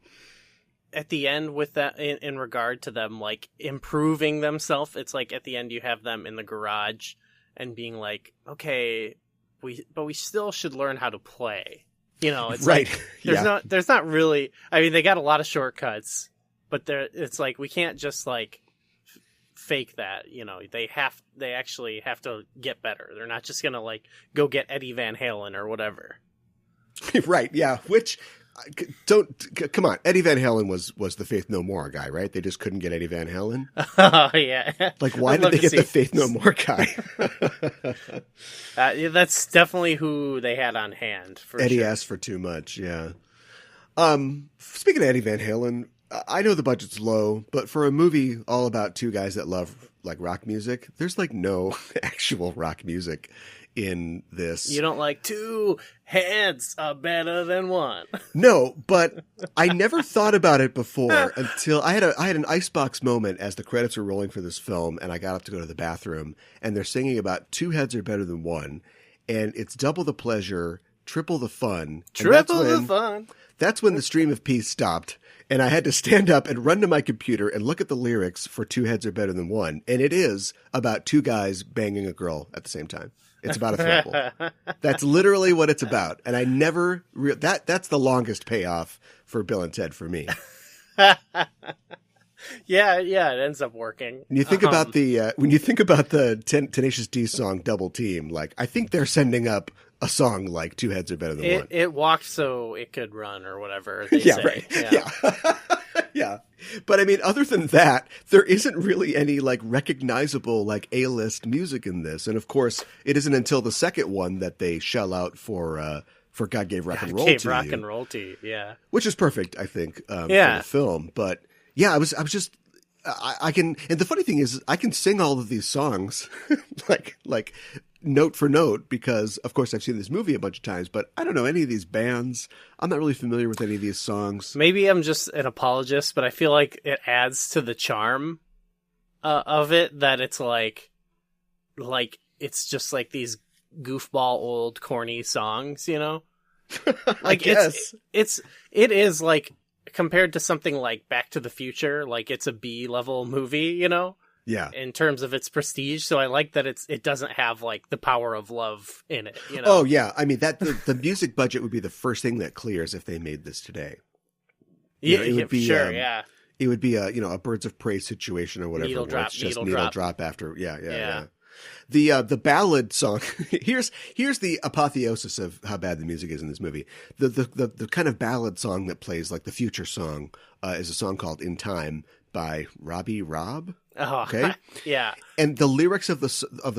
At the end with that, in regard to them, like, improving themselves, it's like at the end you have them in the garage and being like, okay, we still should learn how to play. You know, it's right. Like, there's not really, I mean, they got a lot of shortcuts, but it's like, we can't just like fake that, you know, they actually have to get better. They're not just going to like go get Eddie Van Halen or whatever. Right. Yeah. Which, come on. Eddie Van Halen was the Faith No More guy, right? They just couldn't get Eddie Van Halen. Oh yeah. Like, why did they get the Faith No More guy? That's definitely who they had on hand. Eddie asked for too much. Yeah. Speaking of Eddie Van Halen, I know the budget's low, but for a movie all about two guys that love like rock music, there's like no actual rock music in this. You don't like two heads are better than one. No, but I never thought about it before until I had an icebox moment as the credits were rolling for this film, and I got up to go to the bathroom, and they're singing about two heads are better than one, and it's double the pleasure triple the fun. And Triple the fun. That's when the stream of peace stopped, and I had to stand up and run to my computer and look at the lyrics for Two Heads Are Better Than One. And it is about two guys banging a girl at the same time. It's about a throuple. That's literally what it's about. And I never that's the longest payoff for Bill and Ted for me. Yeah, it ends up working. When you think about the Tenacious D song Double Team, like I think they're sending up a song like Two Heads Are Better Than One. It walked so it could run or whatever they Yeah, say. right. Yeah. Yeah. But I mean, other than that, there isn't really any like recognizable like A-list music in this. And of course, it isn't until the second one that they shell out for God Gave Rock and Roll Gave to Rock You, and Roll to You, yeah. which is perfect, I think, for Yeah. the film. But yeah, I was just, I can, and the funny thing is I can sing all of these songs like note for note because of course I've seen this movie a bunch of times, but I don't know any of these bands. I'm not really familiar with any of these songs. Maybe I'm just an apologist, but I feel like it adds to the charm of it that it's like it's just like these goofball old corny songs, you know? Like guess. it is like compared to something like Back to the Future, like it's a B level movie, you know? Yeah. In terms of its prestige, so I like that it doesn't have like the power of love in it, you know? Oh yeah, I mean that the music budget would be the first thing that clears if they made this today. Yeah, it would be, sure, yeah. It would be a Birds of Prey situation or whatever. Needle where drop, it's just needle drop after. Yeah. Yeah. The ballad song. here's the apotheosis of how bad the music is in this movie. The kind of ballad song that plays like the future song is a song called "In Time" by Robbie Robb. Oh, Okay. yeah. And the lyrics of the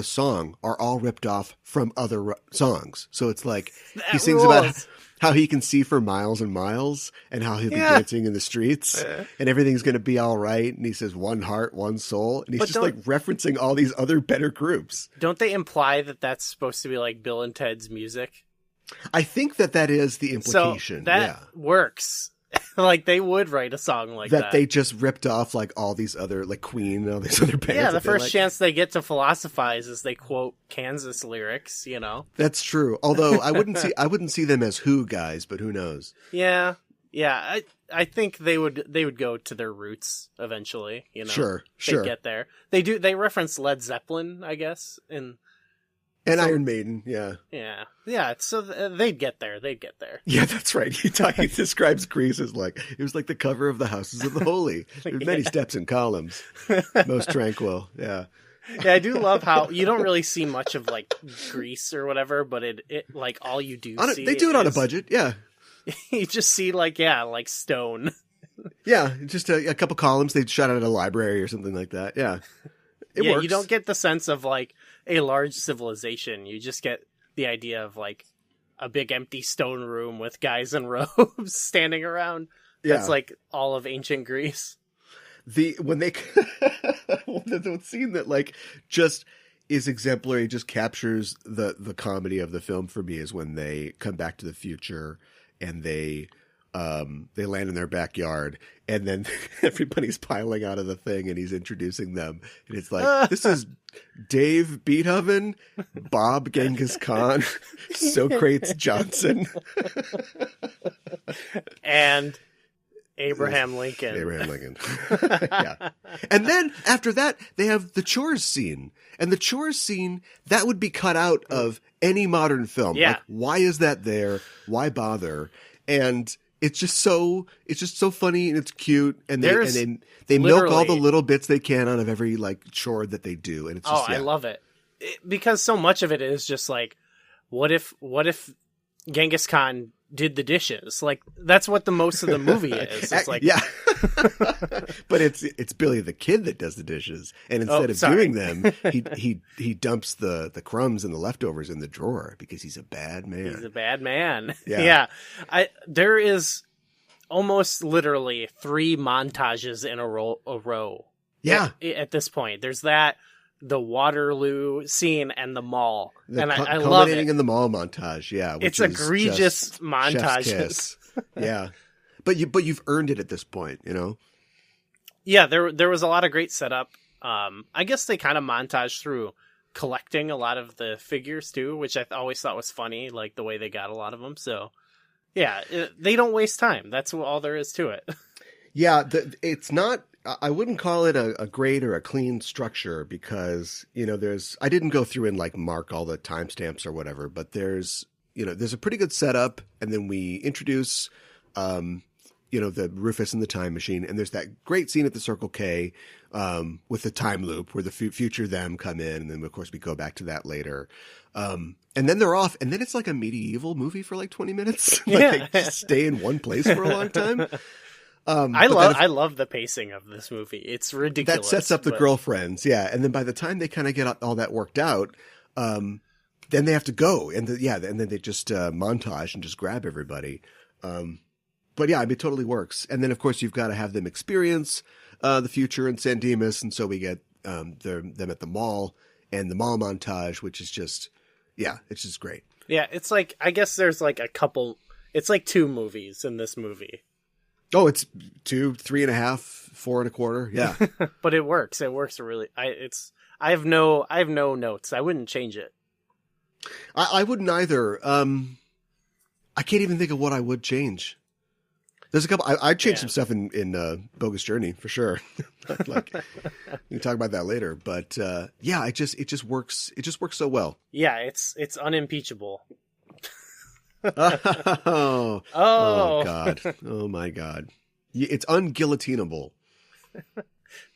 song are all ripped off from other songs. So it's like he sings about rules. how he can see for miles and miles and how he'll be Yeah. dancing in the streets and everything's going to be all right. And he says one heart, one soul. And he's But just like referencing all these other better groups. Don't they imply that that's supposed to be like Bill and Ted's music? I think that is the implication. So that works. Like they would write a song like that. That they just ripped off like all these other like Queen and all these other bands. Yeah, the that they first like. chance they get to philosophize is they quote Kansas lyrics, you know? That's true. Although I wouldn't see them as Who guys, but who knows? Yeah. I think they would go to their roots eventually, you know? Sure. They get there. They reference Led Zeppelin, I guess, And Iron Maiden, yeah. Yeah, so they'd get there. Yeah, that's right. He describes Grease as like, it was like the cover of the Houses of the Holy. There were many steps and columns. Most tranquil, yeah. Yeah, I do love how you don't really see much of like Grease or whatever, but it like all you do see. They do it on a budget, yeah. You just see like stone. Yeah, just a couple columns they shot at a library or something like that, yeah. It works. You don't get the sense of like a large civilization. You just get the idea of like a big empty stone room with guys in robes standing around. That's like all of ancient Greece. The scene that like just is exemplary, just captures the comedy of the film for me is when they come back to the future and they land in their backyard and then everybody's piling out of the thing and he's introducing them and it's like, this is Dave Beethoven, Bob Genghis Khan, Socrates Johnson, and Abraham Lincoln. Yeah. And then after that, they have the chores scene. And the chores scene, that would be cut out of any modern film. Yeah. Like, why is that there? Why bother? And it's just so funny and it's cute. And they milk all the little bits they can out of every like chore that they do. And it's just, I love it. Because so much of it is just like, what if Genghis Khan did the dishes? Like that's what the most of the movie is. It's like, yeah. But it's Billy the Kid that does the dishes, and instead of doing them, he dumps the crumbs and the leftovers in the drawer because he's a bad man. He's a bad man. Yeah. There is almost literally 3 montages in a row. Yeah. At this point, there's the Waterloo scene and the mall, and I love it. Culminating in the mall montage, yeah. It's egregious montages. Yeah, but you've earned it at this point, you know. Yeah, there was a lot of great setup. I guess they kind of montage through collecting a lot of the figures too, which I always thought was funny, like the way they got a lot of them. So yeah, they don't waste time. That's all there is to it. Yeah, it's not. I wouldn't call it a great or a clean structure because I didn't go through and like mark all the timestamps or whatever, but there's a pretty good setup, and then we introduce the Rufus and the time machine, and there's that great scene at the Circle K with the time loop where the future them come in, and then of course we go back to that later. And then they're off, and then it's like a medieval movie for like 20 minutes. They just stay in one place for a long time. I love the pacing of this movie. It's ridiculous. That sets up the girlfriends, yeah. And then by the time they kind of get all that worked out, then they have to go, and then they just montage and just grab everybody. But yeah, I mean, it totally works. And then of course you've got to have them experience the future in San Dimas, and so we get them at the mall and the mall montage, which is just it's just great. Yeah, it's like I guess there's like a couple. It's like 2 movies in this movie. Oh, it's 2, 3.5, 4 1/4. Yeah. But it works. It works really. I have no notes. I wouldn't change it. I wouldn't either. I can't even think of what I would change. There's a couple. I'd change some stuff in Bogus Journey for sure. Like we can talk about that later. But it just works. It just works so well. Yeah, it's unimpeachable. Oh God! Oh my God! It's unguillotinable.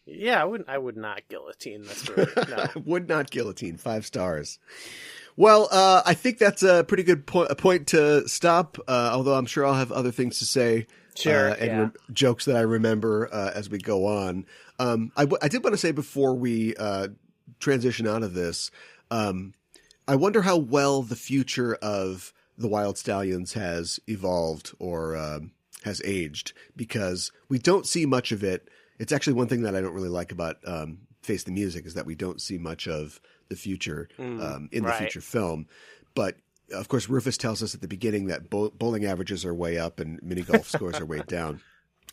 Yeah, I would not guillotine this movie. No. Would not guillotine. 5 stars. Well, I think that's a pretty good point to stop. Although I'm sure I'll have other things to say. Sure. And jokes that I remember as we go on. I did want to say before we transition out of this, I wonder how well the future of the Wild Stallions has evolved or has aged, because we don't see much of it. It's actually one thing that I don't really like about Face the Music is that we don't see much of the future in the future film. But of course, Rufus tells us at the beginning that bowling averages are way up and mini golf scores are way down.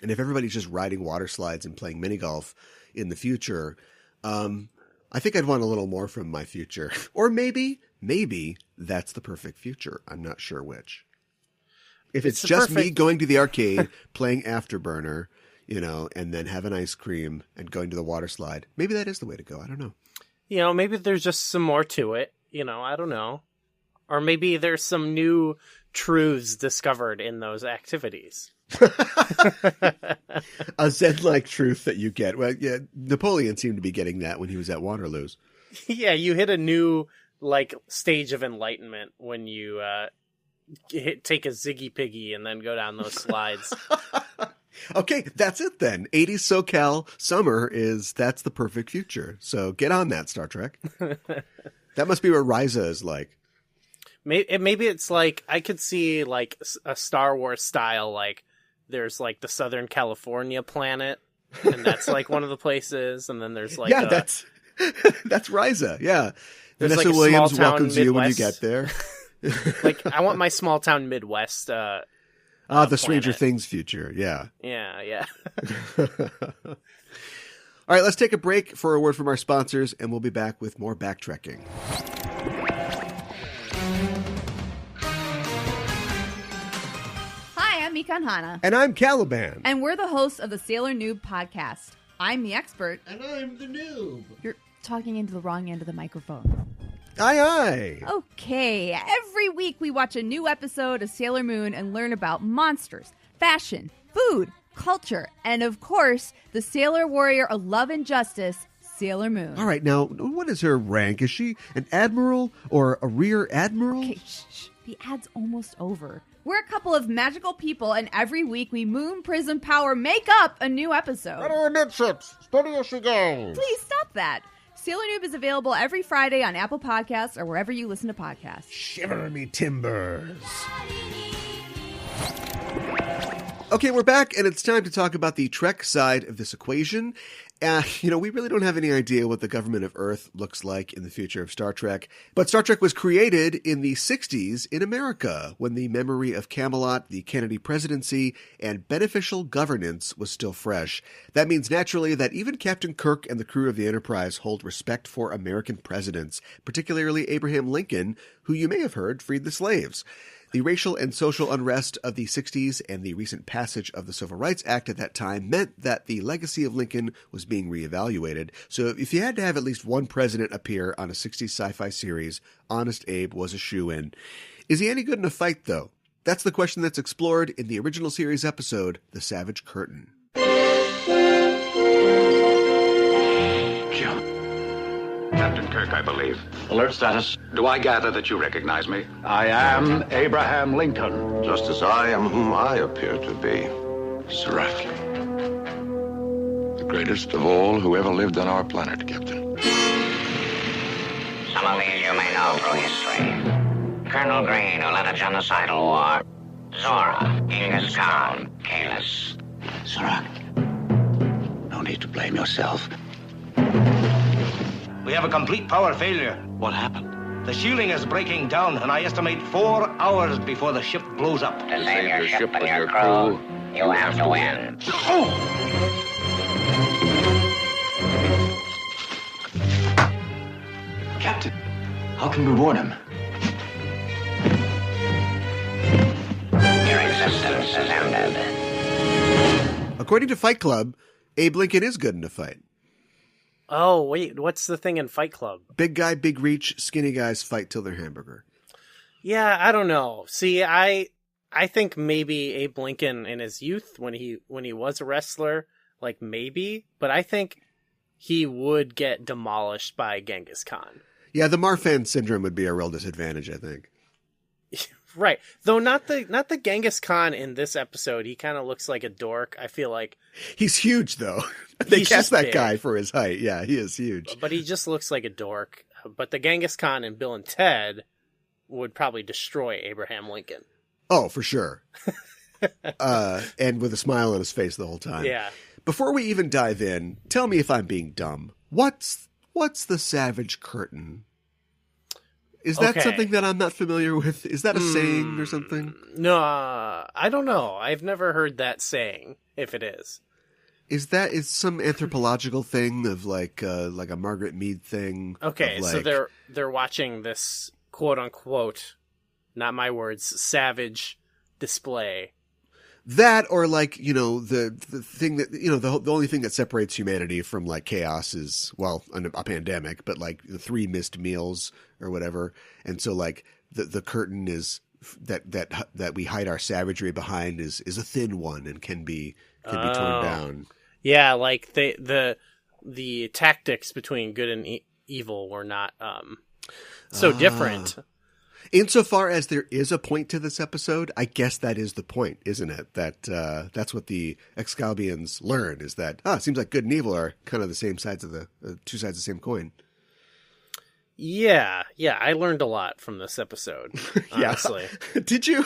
And if everybody's just riding water slides and playing mini golf in the future, I think I'd want a little more from my future. Or maybe that's the perfect future. I'm not sure which. If it's just me going to the arcade, playing Afterburner, and then having ice cream and going to the water slide, maybe that is the way to go. I don't know. Maybe there's just some more to it. I don't know. Or maybe there's some new truths discovered in those activities. A Zen-like truth that you get. Well, yeah, Napoleon seemed to be getting that when he was at Waterloo's. Yeah, you hit a new stage of enlightenment when you take a Ziggy Piggy and then go down those slides. Okay, that's it then. 80s SoCal summer that's the perfect future. So get on that, Star Trek. That must be what Ryza is like. Maybe it's like, I could see like a Star Wars style, like there's like the Southern California planet, and that's like one of the places, and then there's like that's Ryza, yeah. There's Vanessa like Williams welcomes Midwest. You when you get there. Like, I want my small town Midwest. The planet. Stranger Things future, yeah. Yeah. All right, let's take a break for a word from our sponsors, and we'll be back with more backtracking. Hi, I'm Mikan Hana. And I'm Caliban. And we're the hosts of the Sailor Noob podcast. I'm the expert. And I'm the noob. You're talking into the wrong end of the microphone. Aye. Okay, every week we watch a new episode of Sailor Moon and learn about monsters, fashion, food, culture, and of course, the sailor warrior of love and justice, Sailor Moon. All right, now, what is her rank? Is she an admiral or a rear admiral? Okay, shh. The ad's almost over. We're a couple of magical people, and every week we Moon Prism Power make up a new episode. Better amidships. Steady as she goes. Please stop that. Sailor Noob is available every Friday on Apple Podcasts or wherever you listen to podcasts. Shiver me timbers. Okay, we're back, and it's time to talk about the Trek side of this equation. We really don't have any idea what the government of Earth looks like in the future of Star Trek. But Star Trek was created in the 60s in America, when the memory of Camelot, the Kennedy presidency, and beneficial governance was still fresh. That means naturally that even Captain Kirk and the crew of the Enterprise hold respect for American presidents, particularly Abraham Lincoln, who you may have heard freed the slaves. The racial and social unrest of the 60s and the recent passage of the Civil Rights Act at that time meant that the legacy of Lincoln was being reevaluated. So if you had to have at least one president appear on a 60s sci-fi series, Honest Abe was a shoo-in. Is he any good in a fight, though? That's the question that's explored in the original series episode, The Savage Curtain. Captain Kirk, I believe. Alert status. Do I gather that you recognize me? I am Abraham Lincoln. Just as I am whom I appear to be. Seraphim. The greatest of all who ever lived on our planet, Captain. Some of these you may know through history. Colonel Green, who led a genocidal war. Zora, Genghis Khan, Kalis. Sirach, no need to blame yourself. We have a complete power failure. What happened? The shielding is breaking down, and I estimate 4 hours before the ship blows up. To save your ship and your crew, you have to win. Captain, how can we warn him? Your existence is ended. According to Fight Club, Abe Lincoln is good in a fight. Oh, wait, what's the thing in Fight Club? Big guy, big reach, skinny guys fight till they're hamburger. Yeah, I don't know. See, I think maybe Abe Lincoln in his youth, when he was a wrestler, like maybe, but I think he would get demolished by Genghis Khan. Yeah, the Marfan syndrome would be a real disadvantage, I think. Right. Though not the Genghis Khan in this episode. He kind of looks like a dork. I feel like he's huge though. They he's cast that big guy for his height. Yeah, he is huge. But he just looks like a dork. But the Genghis Khan in Bill and Ted would probably destroy Abraham Lincoln. Oh, for sure. And with a smile on his face the whole time. Yeah. Before we even dive in, tell me if I'm being dumb. What's the Savage Curtain? Is that something that I'm not familiar with? Is that a saying or something? No, I don't know. I've never heard that saying, if it is. Is some anthropological thing of like a Margaret Mead thing? Okay, so they're watching this quote unquote, not my words, savage display. That, or like, the thing that, the only thing that separates humanity from like chaos is, well, a pandemic, but like the 3 missed meals or whatever. And so like the curtain is that we hide our savagery behind is a thin one and can be torn down. Yeah. Like the tactics between good and evil were not, so different. Insofar as there is a point to this episode, I guess that is the point, isn't it? That that's what the Excalbians learn, is that it seems like good and evil are kind of the same sides of the two sides of the same coin. Yeah, I learned a lot from this episode, honestly. Did you?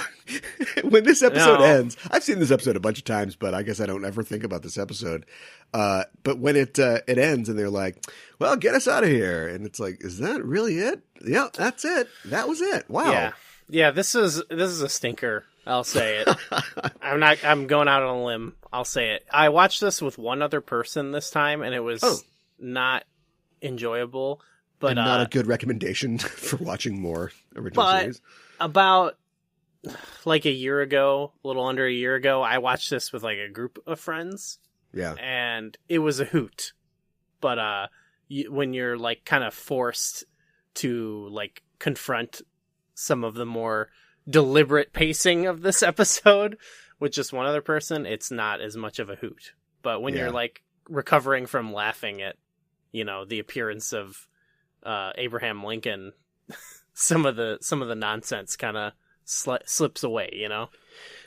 When this episode ends, I've seen this episode a bunch of times, but I guess I don't ever think about this episode. But when it ends and they're like, well, get us out of here. And it's like, is that really it? Yeah, that's it. That was it. Wow. Yeah, this is a stinker. I'll say it. I'm going out on a limb. I'll say it. I watched this with one other person this time, and it was not enjoyable. But and not a good recommendation for watching more original series. About like a little under a year ago, I watched this with like a group of friends. Yeah. And it was a hoot. But when you're like kind of forced to like confront some of the more deliberate pacing of this episode with just one other person, it's not as much of a hoot. But when you're like recovering from laughing at, the appearance of Abraham Lincoln, some of the nonsense kind of slips away,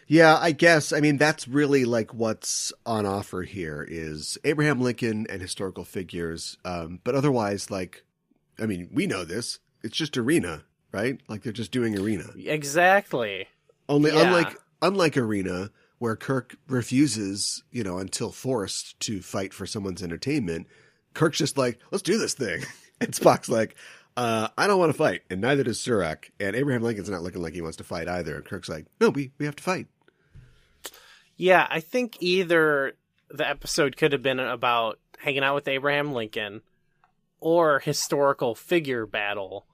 Yeah, I guess. I mean, that's really like what's on offer here is Abraham Lincoln and historical figures. But otherwise, like, I mean, we know this. It's just Arena, right? Like they're just doing Arena. Exactly. Only unlike Arena, where Kirk refuses, until forced to fight for someone's entertainment. Kirk's just like, let's do this thing. And Spock's like, I don't want to fight. And neither does Surak. And Abraham Lincoln's not looking like he wants to fight either. And Kirk's like, no, we have to fight. Yeah, I think either the episode could have been about hanging out with Abraham Lincoln or historical figure battle.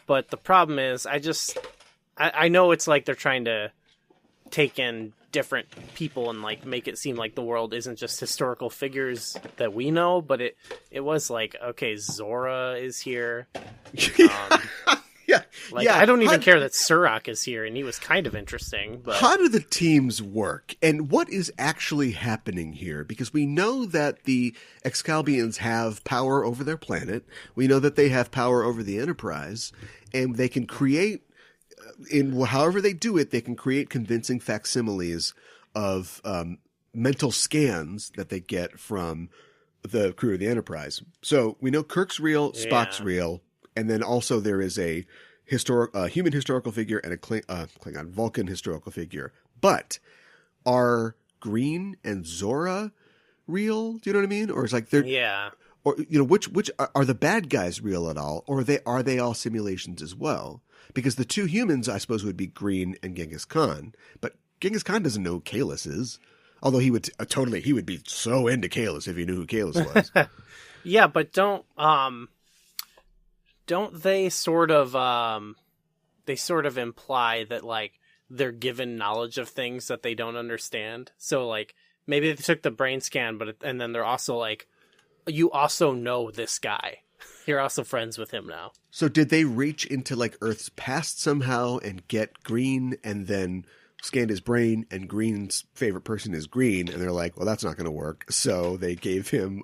But the problem is, I know it's like they're trying to take in different people and like make it seem like the world isn't just historical figures that we know, but it was like, okay, Zora is here. I don't even care that Surak is here, and he was kind of interesting. But how do the teams work, and what is actually happening here? Because we know that the Excalbians have power over their planet. We know that they have power over the Enterprise, and they can create, in however they do it, they can create convincing facsimiles of mental scans that they get from the crew of the Enterprise. So we know Kirk's real, Spock's real, and then also there is a human historical figure and a Klingon Vulcan historical figure. But are Green and Zora real? Do you know what I mean? Or it's like they're or which are the bad guys real at all, or are they all simulations as well? Because the two humans, I suppose, would be Green and Genghis Khan, but Genghis Khan doesn't know who Kahless is. Although he would he would be so into Kahless if he knew who Kahless was. Yeah, but don't they sort of imply that like they're given knowledge of things that they don't understand? So like maybe they took the brain scan, and then they're also like, you also know this guy. You're also friends with him now. So did they reach into like Earth's past somehow and get Green and then scanned his brain, and Green's favorite person is Green, and they're like, well, that's not going to work. So they gave him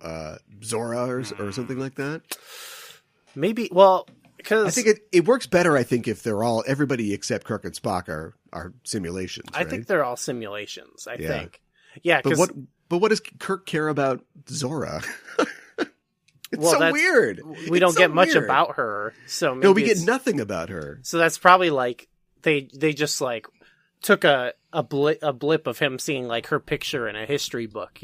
Zora or something like that? Maybe, well, because I think it works better, I think, if everybody except Kirk and Spock are simulations, right? I think they're all simulations, I think. Yeah, but what does Kirk care about Zora? It's weird. We don't get much about her, so maybe we get nothing about her. So that's probably like they just like took a blip of him seeing like her picture in a history book,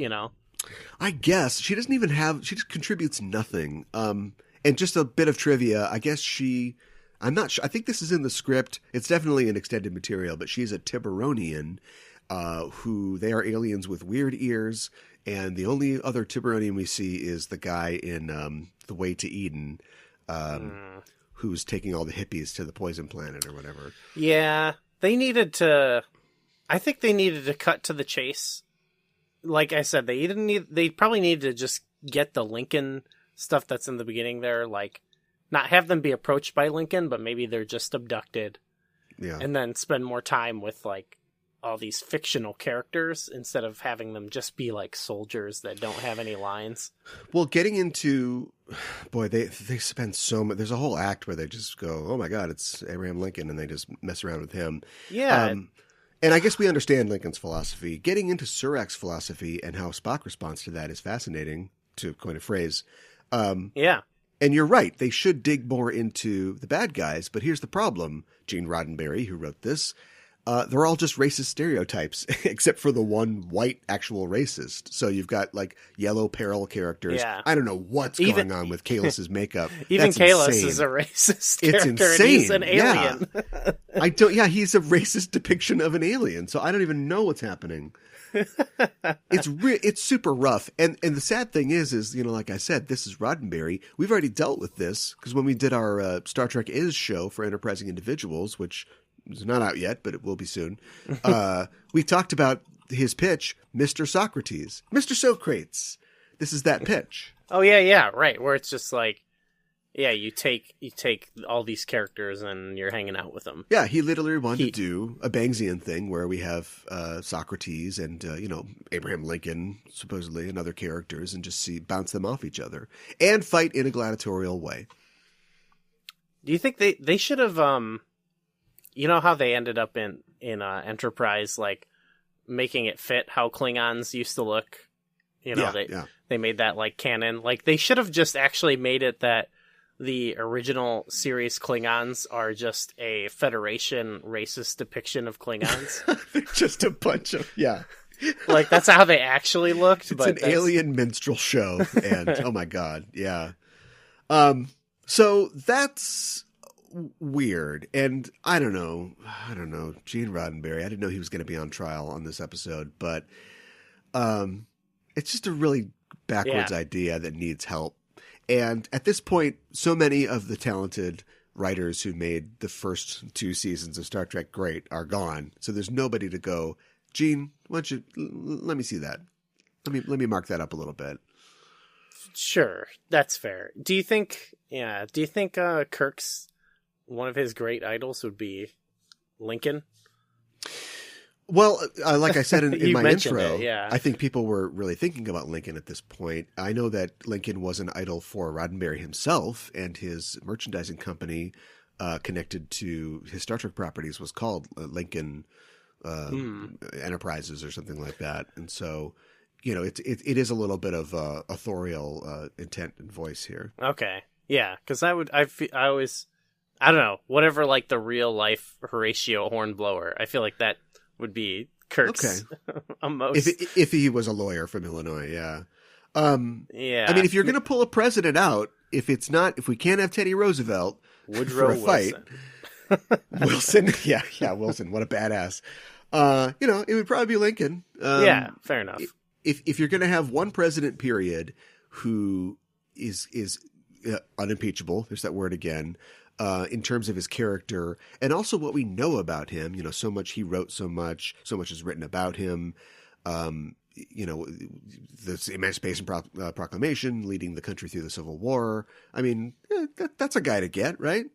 I guess she just contributes nothing. And just a bit of trivia, I guess I'm not sure. I think this is in the script. It's definitely an extended material, but she's a Tiburonian, who they are aliens with weird ears. And the only other Tiburonian we see is the guy in The Way to Eden, who's taking all the hippies to the poison planet or whatever. Yeah, I think they needed to cut to the chase. Like I said, they probably needed to just get the Lincoln stuff that's in the beginning there, like not have them be approached by Lincoln, but maybe they're just abducted. Yeah. And then spend more time with like all these fictional characters instead of having them just be like soldiers that don't have any lines. Well, getting into, boy, they spend so much. There's a whole act where they just go, oh my God, it's Abraham Lincoln, and they just mess around with him. Yeah. And I guess we understand Lincoln's philosophy. Getting into Surak's philosophy and how Spock responds to that is fascinating, to coin a phrase. Yeah. And you're right. They should dig more into the bad guys. But here's the problem. Gene Roddenberry, who wrote this, they're all just racist stereotypes, except for the one white actual racist. So you've got like yellow peril characters. Yeah. I don't know what's going on with Kaliss's makeup. Even That's Kahless insane. is a racist It's character. insane. And he's an alien. Yeah. He's a racist depiction of an alien. So I don't even know what's happening. It's super rough. And the sad thing is, like I said, this is Roddenberry. We've already dealt with this because when we did our Star Trek Is show for Enterprising Individuals, which is not out yet, but it will be soon. We talked about his pitch, Mr. Socrates, Mr. Socrates. This is that pitch. Oh yeah, right. Where it's just like, yeah, you take all these characters and you're hanging out with them. Yeah, he literally wanted to do a Bangsian thing where we have Socrates and Abraham Lincoln supposedly and other characters, and just bounce them off each other and fight in a gladiatorial way. Do you think they should have you know how they ended up in Enterprise, like making it fit how Klingons used to look? They made that like canon. Like they should have just actually made it that the original series Klingons are just a Federation racist depiction of Klingons. They're just a bunch of, yeah. Like, that's how they actually looked. It's an alien minstrel show, and oh my god, yeah. So that's weird, and I don't know, Gene Roddenberry, I didn't know he was going to be on trial on this episode, but it's just a really backwards idea that needs help. And at this point, so many of the talented writers who made the first 2 seasons of Star Trek great are gone. So there's nobody to go, Gene, why don't you let me see that? Let me mark that up a little bit. Sure, that's fair. Do you think Kirk's one of his great idols would be Lincoln? Well, like I said in my intro, yeah. I think people were really thinking about Lincoln at this point. I know that Lincoln was an idol for Roddenberry himself, and his merchandising company connected to his Star Trek properties was called Lincoln Enterprises or something like that. And so, it is a little bit of authorial intent and voice here. Okay, yeah, because I always, I don't know, whatever, like the real life Horatio Hornblower, I feel like that would be Kirk's most. If he was a lawyer from Illinois, yeah. Yeah. I mean, if you're going to pull a president out, if we can't have Teddy Roosevelt Woodrow for a fight, Wilson, Wilson, what a badass. It would probably be Lincoln. Yeah, fair enough. If you're going to have one president, period, who is unimpeachable, there's that word again, in terms of his character and also what we know about him, so much he wrote, so much is written about him. The Emancipation Proclamation, leading the country through the Civil War. I mean, that's a guy to get, right?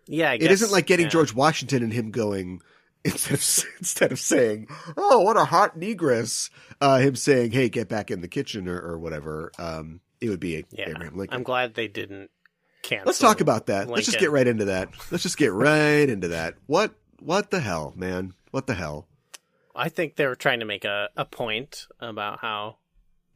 Yeah, I guess. It isn't like getting George Washington and him going, instead of saying, "Oh, what a hot negress," him saying, "Hey, get back in the kitchen," or whatever. It would be Abraham Lincoln. I'm glad they didn't cancel. Let's talk about that. Lincoln. Let's just get right into that. What the hell, man? What the hell? I think they were trying to make a point about how...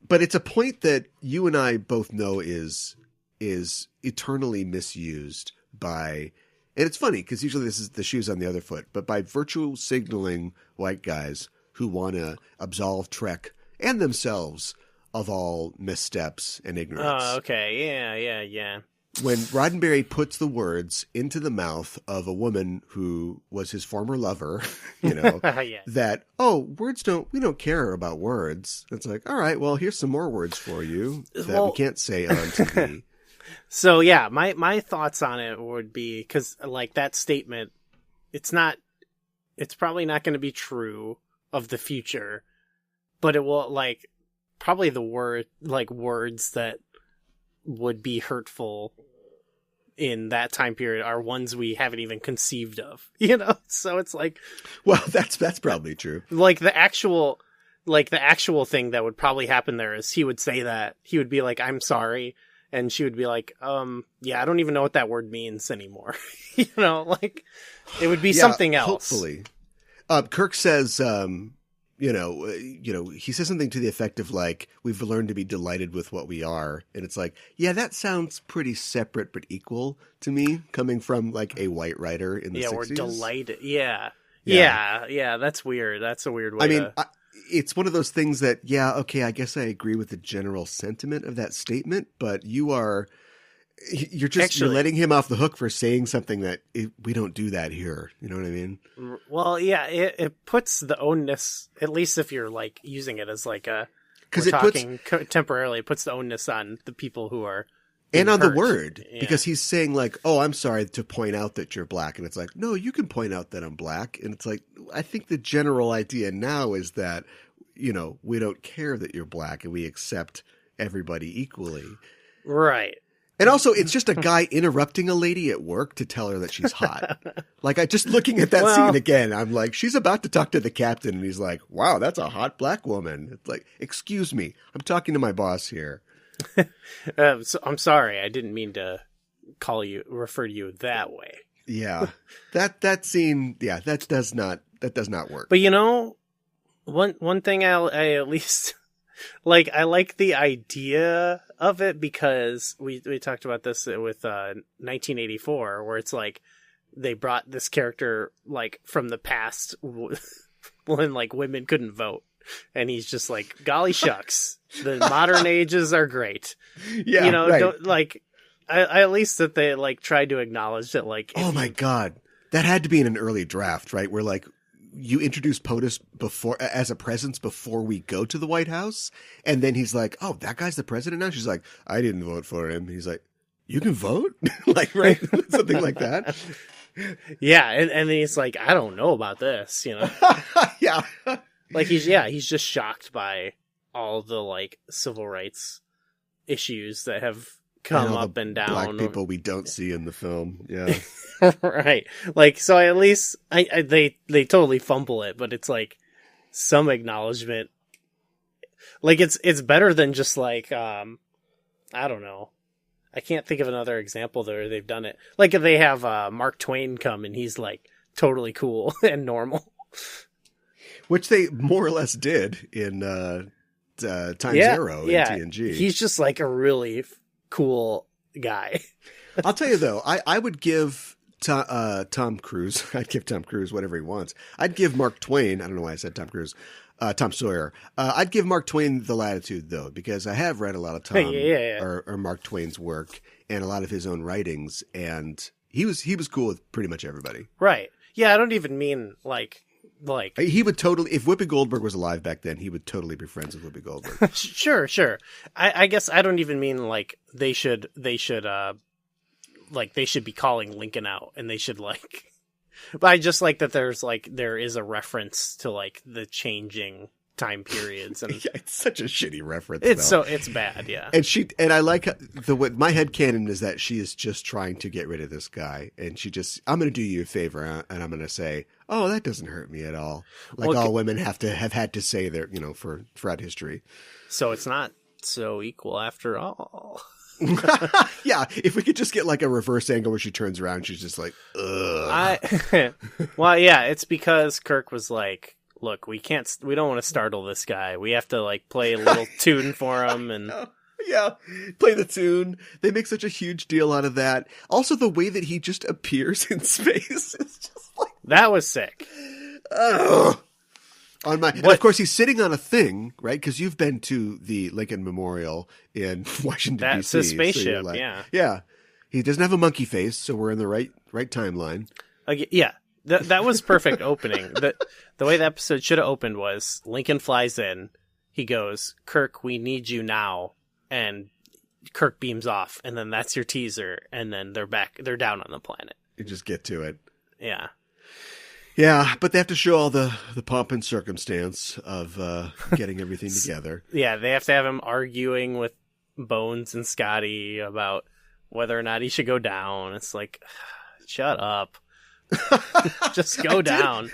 But it's a point that you and I both know is eternally misused by... And it's funny, because usually this is the shoes on the other foot, but by virtual signaling white guys who want to absolve Trek and themselves of all missteps and ignorance. Oh, okay. Yeah. When Roddenberry puts the words into the mouth of a woman who was his former lover, that, we don't care about words. It's like, all right, well, here's some more words for you that we can't say on TV. So, yeah, my thoughts on it would be, because, like, that statement, it's probably not going to be true of the future, but it will, like, probably the words that would be hurtful in that time period are ones we haven't even conceived of, so it's like, well, that's probably true. Like the actual thing that would probably happen there is he would say that he would be like, "I'm sorry," and she would be like, yeah, I don't even know what that word means anymore. Like it would be something else. Hopefully. Kirk says, he says something to the effect of like, "We've learned to be delighted with what we are." And it's like, yeah, that sounds pretty separate but equal to me, coming from like a white writer in the 60s. Yeah, we're delighted. Yeah. That's weird. That's a weird way. I mean, it's one of those things that, I guess I agree with the general sentiment of that statement, but you're letting him off the hook for saying something that we don't do that here. You know what I mean? Well, yeah, it puts the onus, at least if you're like using it as like temporarily, it puts the onus on the people who are and on the word, because he's saying like, "Oh, I'm sorry to point out that you're black," and it's like, no, you can point out that I'm black, and it's like, I think the general idea now is that we don't care that you're black and we accept everybody equally, right? And also, it's just a guy interrupting a lady at work to tell her that she's hot. Like, I just looking at that scene again, I'm like, she's about to talk to the captain, and he's like, "Wow, that's a hot black woman." It's like, excuse me, I'm talking to my boss here. So I'm sorry, I didn't mean to refer to you that way. Yeah, that scene, that does not work. But one thing I at least Like, I like the idea of it because we talked about this with 1984, where it's like they brought this character like from the past when like women couldn't vote, and he's just like, golly shucks, the modern ages are great. Yeah, right. Don't, like, I at least that they like tried to acknowledge that, like, oh my God, that had to be in an early draft, right? Where like you introduce POTUS before as a presence before we go to the White House, and then he's like, "Oh, that guy's the president now." She's like, "I didn't vote for him." He's like, "You can vote," like, right, something like that. Yeah, and then he's like, "I don't know about this," Yeah, like he's just shocked by all the like civil rights issues that have come up and down. Black people we don't see in the film. Yeah. Right. Like, so at least they totally fumble it, but it's like some acknowledgement. Like, it's better than just like, I don't know. I can't think of another example there they've done it. Like, if they have Mark Twain come and he's like totally cool and normal. Which they more or less did in Time Zero in TNG. He's just like a really cool guy. I'll tell you though, I would give Tom Cruise. I'd give Tom Cruise whatever he wants. I'd give Mark Twain. I don't know why I said Tom Cruise. Tom Sawyer. I'd give Mark Twain the latitude though, because I have read a lot of Tom or Mark Twain's work and a lot of his own writings, and he was cool with pretty much everybody. Right. Yeah. I don't even mean like he would totally, if Whoopi Goldberg was alive back then, he would totally be friends with Whoopi Goldberg. Sure. I guess I don't even mean like they should like they should be calling Lincoln out, and they should like, but I just like that there is a reference to like the changing time periods, and yeah, it's such a shitty reference. It's bad. Yeah. And I like my headcanon is that she is just trying to get rid of this guy, and I'm going to do you a favor, and I'm going to say, oh, that doesn't hurt me at all. Like, all women have had to say their, throughout history. So it's not so equal after all. Yeah, if we could just get like a reverse angle where she turns around, she's just like, ugh. Well, yeah, it's because Kirk was like, look, we don't want to startle this guy. We have to like play a little tune for him, and yeah, play the tune. They make such a huge deal out of that. Also, the way that he just appears in space is just like, that was sick. Ugh. And of course, he's sitting on a thing, right? Because you've been to the Lincoln Memorial in Washington, D.C. That's a spaceship, so yeah. Yeah. He doesn't have a monkey face, so we're in the right timeline. Yeah. That was perfect opening. The way the episode should have opened was Lincoln flies in. He goes, Kirk, we need you now. And Kirk beams off. And then that's your teaser. And then they're back. They're down on the planet. You just get to it. Yeah. Yeah, but they have to show all the pomp and circumstance of getting everything together. Yeah, they have to have him arguing with Bones and Scotty about whether or not he should go down. It's like, shut up. Just go down.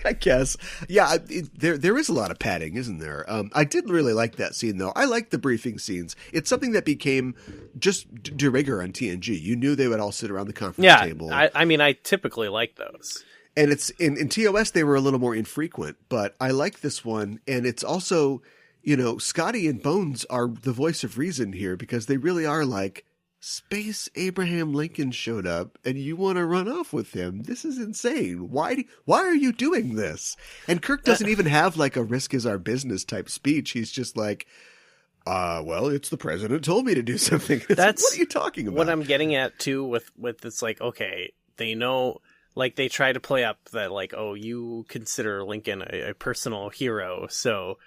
I guess. Yeah, there is a lot of padding, isn't there? I did really like that scene, though. I like the briefing scenes. It's something that became just de rigueur on TNG. You knew they would all sit around the conference table. I mean, I typically like those. And it's in TOS, they were a little more infrequent, but I like this one. And it's also, Scotty and Bones are the voice of reason here, because they really are like, Space Abraham Lincoln showed up and you want to run off with him. This is insane. Why are you doing this? And Kirk doesn't even have like a risk is our business type speech. He's just like, well, it's the president told me to do something. That's what are you talking about? What I'm getting at too with it's like, okay, they know, like they try to play up that like, oh, you consider Lincoln a personal hero. So,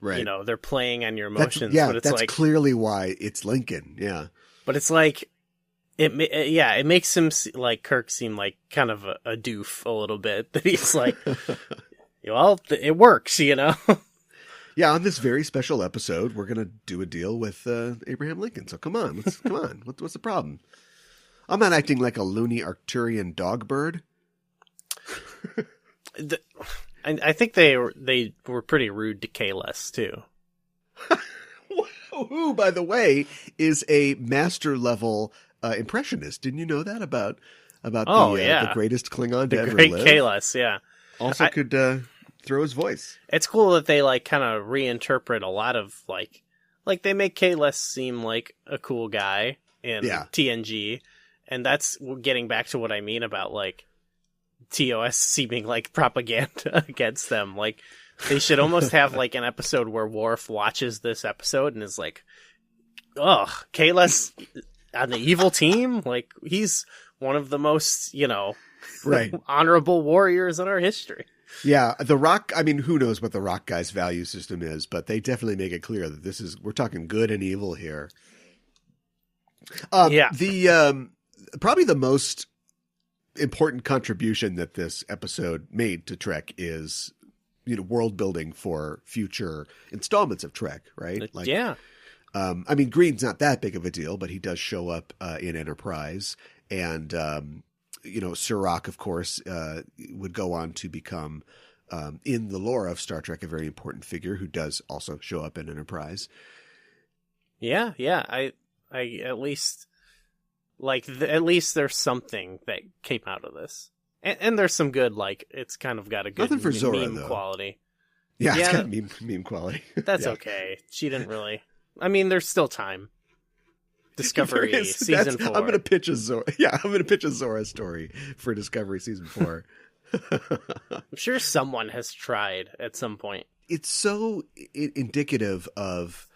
right. They're playing on your emotions. But it's that's like, clearly why it's Lincoln. Yeah. But it's like, it makes him like Kirk seem like kind of a doof a little bit. That he's like, well, it works, Yeah, on this very special episode, we're gonna do a deal with Abraham Lincoln. So come on, come on. What's the problem? I'm not acting like a loony Arcturian dog bird. I think they were pretty rude to Kahless too. Who, by the way, is a master level impressionist. Didn't you know that about the greatest Klingon to ever live? Kahless, yeah. Also could throw his voice. It's cool that they like kind of reinterpret a lot of like they make Kahless seem like a cool guy in TNG, and that's getting back to what I mean about like TOS seeming like propaganda against them. Like they should almost have like an episode where Worf watches this episode and is like, "Ugh, Kahless on the evil team? Like he's one of the most, right, honorable warriors in our history." Yeah, the Rock, I mean, who knows what the Rock guy's value system is, but they definitely make it clear that we're talking good and evil here. The probably the most important contribution that this episode made to Trek is, world building for future installments of Trek, right? I mean, Green's not that big of a deal, but he does show up in Enterprise, and Surak, of course, would go on to become, in the lore of Star Trek, a very important figure who does also show up in Enterprise. Yeah. I at least at least there's something that came out of this, and there's some good, like it's kind of got a good nothing for Zora, meme though. quality. Yeah, it's got meme quality. That's okay. She didn't really. I mean, there's still time. Discovery season 4. I'm going to pitch a Zora. Yeah, I'm going to pitch a Zora story for Discovery season 4. I'm sure someone has tried at some point. It's so indicative of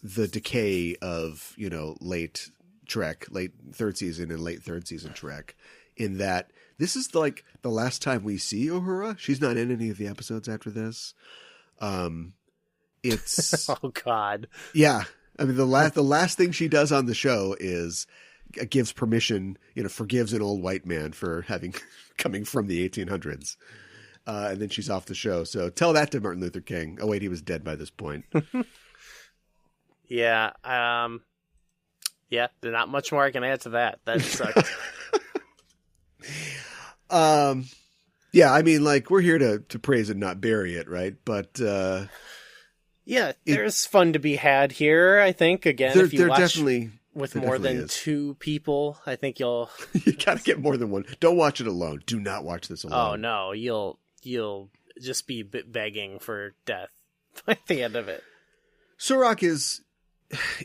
the decay of, late Trek, late third season and late third season Trek, in that this is like the last time we see Uhura. She's not in any of the episodes after this. It's oh God. Yeah. I mean, the last thing she does on the show is gives permission, forgives an old white man for coming from the 1800s. And then she's off the show. So tell that to Martin Luther King. Oh, wait, he was dead by this point. Yeah. There's not much more I can add to that. That sucked. Yeah, I mean, like, we're here to praise and not bury it, right? But, yeah, there's fun to be had here, I think. Again, if you watch definitely with more than 2 people, I think you'll... You gotta get more than one. Don't watch it alone. Do not watch this alone. Oh, no. You'll just be begging for death by the end of it. Surak is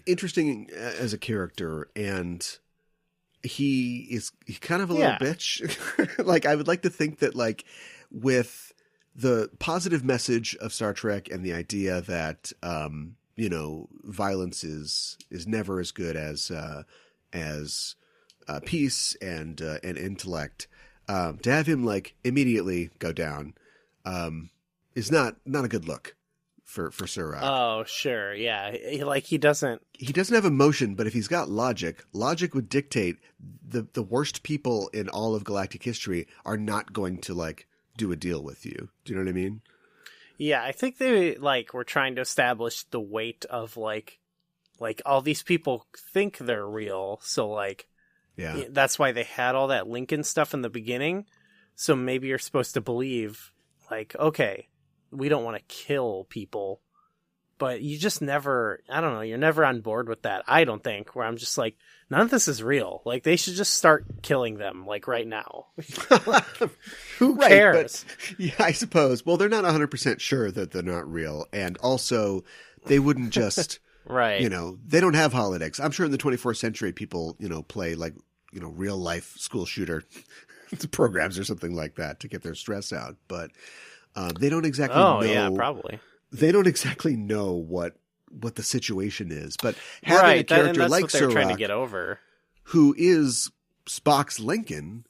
interesting as a character, and he's kind of a little bitch. Like, I would like to think that, like, with the positive message of Star Trek and the idea that, violence is never as good as peace and intellect, to have him like immediately go down, is not a good look for Surak. Oh, sure. Yeah. He doesn't have emotion, but if he's got logic would dictate the worst people in all of galactic history are not going to like do a deal with you. Do you know what I mean? Yeah, I think they were trying to establish the weight of like all these people think they're real. So that's why they had all that Lincoln stuff in the beginning. So maybe you're supposed to believe okay, we don't want to kill people, but you just never, I don't know, you're never on board with that. I don't think, where I'm just like, none of this is real. Like, they should just start killing them, right now. Who cares? But, yeah, I suppose. Well, they're not 100% sure that they're not real. And also, they wouldn't just, right. They don't have holodecks. I'm sure in the 24th century, people, play real life school shooter programs or something like that to get their stress out. But they don't exactly know. Oh, yeah, probably. They don't exactly know what the situation is, but having a character like Surak, trying to get over, who is Spock's Lincoln,